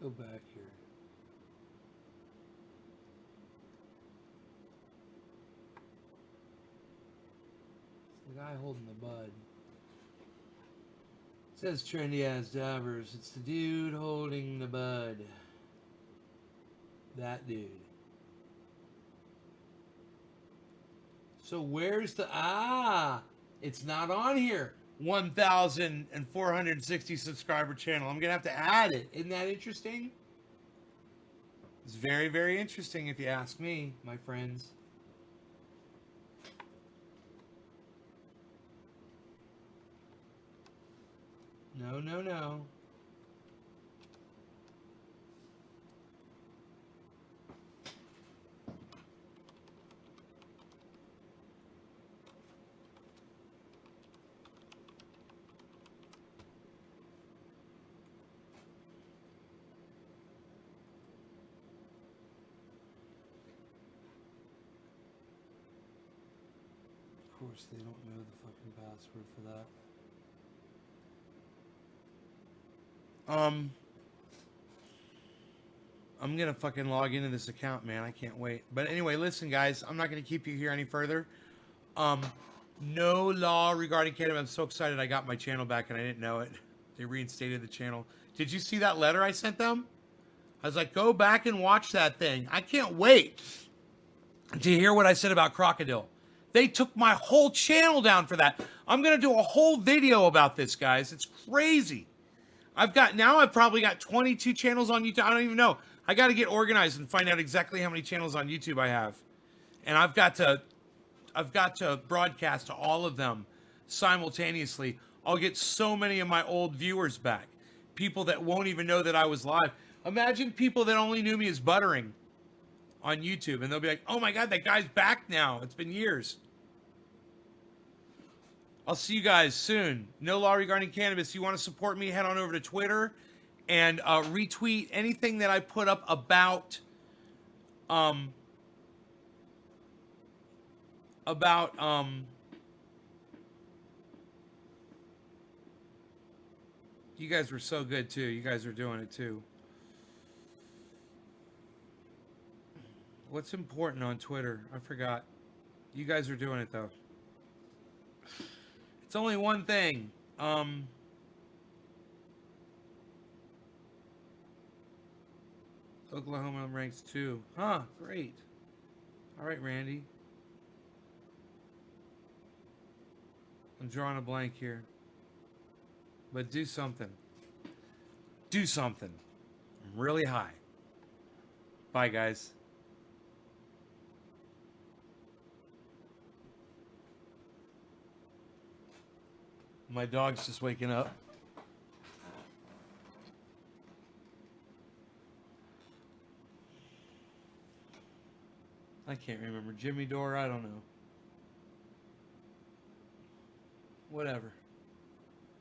Go back here. It's the guy holding the bud. It says trendy ass dabbers. It's the dude holding the bud. That dude. So where's the it's not on here. 1,460 subscriber channel. I'm gonna have to add it. Isn't that interesting? It's very, very interesting if you ask me, my friends. No, no, no. Of course, they don't know the fucking password for that. I'm gonna fucking log into this account, man. I can't wait. But anyway, listen, guys, I'm not gonna keep you here any further. No law regarding cannabis. I'm so excited I got my channel back and I didn't know it. They reinstated the channel. Did you see that letter I sent them? I was like, go back and watch that thing. I can't wait to hear what I said about Crocodile. They took my whole channel down for that. I'm gonna do a whole video about this, guys. It's crazy. I've probably got 22 channels on YouTube. I don't even know. I got to get organized and find out exactly how many channels on YouTube I have. And I've got to broadcast to all of them simultaneously. I'll get so many of my old viewers back. People that won't even know that I was live. Imagine people that only knew me as Buttering on YouTube. And they'll be like, oh my God, that guy's back now. It's been years. I'll see you guys soon. No law regarding cannabis. You want to support me, head on over to Twitter and retweet anything that I put up about you guys were so good too. You guys are doing it too. What's important on Twitter? I forgot. You guys are doing it though. It's only one thing. Oklahoma ranks 2. Huh, great. All right, Randy. I'm drawing a blank here. But do something. Do something. I'm really high. Bye, guys. My dog's just waking up. I can't remember. Jimmy Dore? I don't know. Whatever.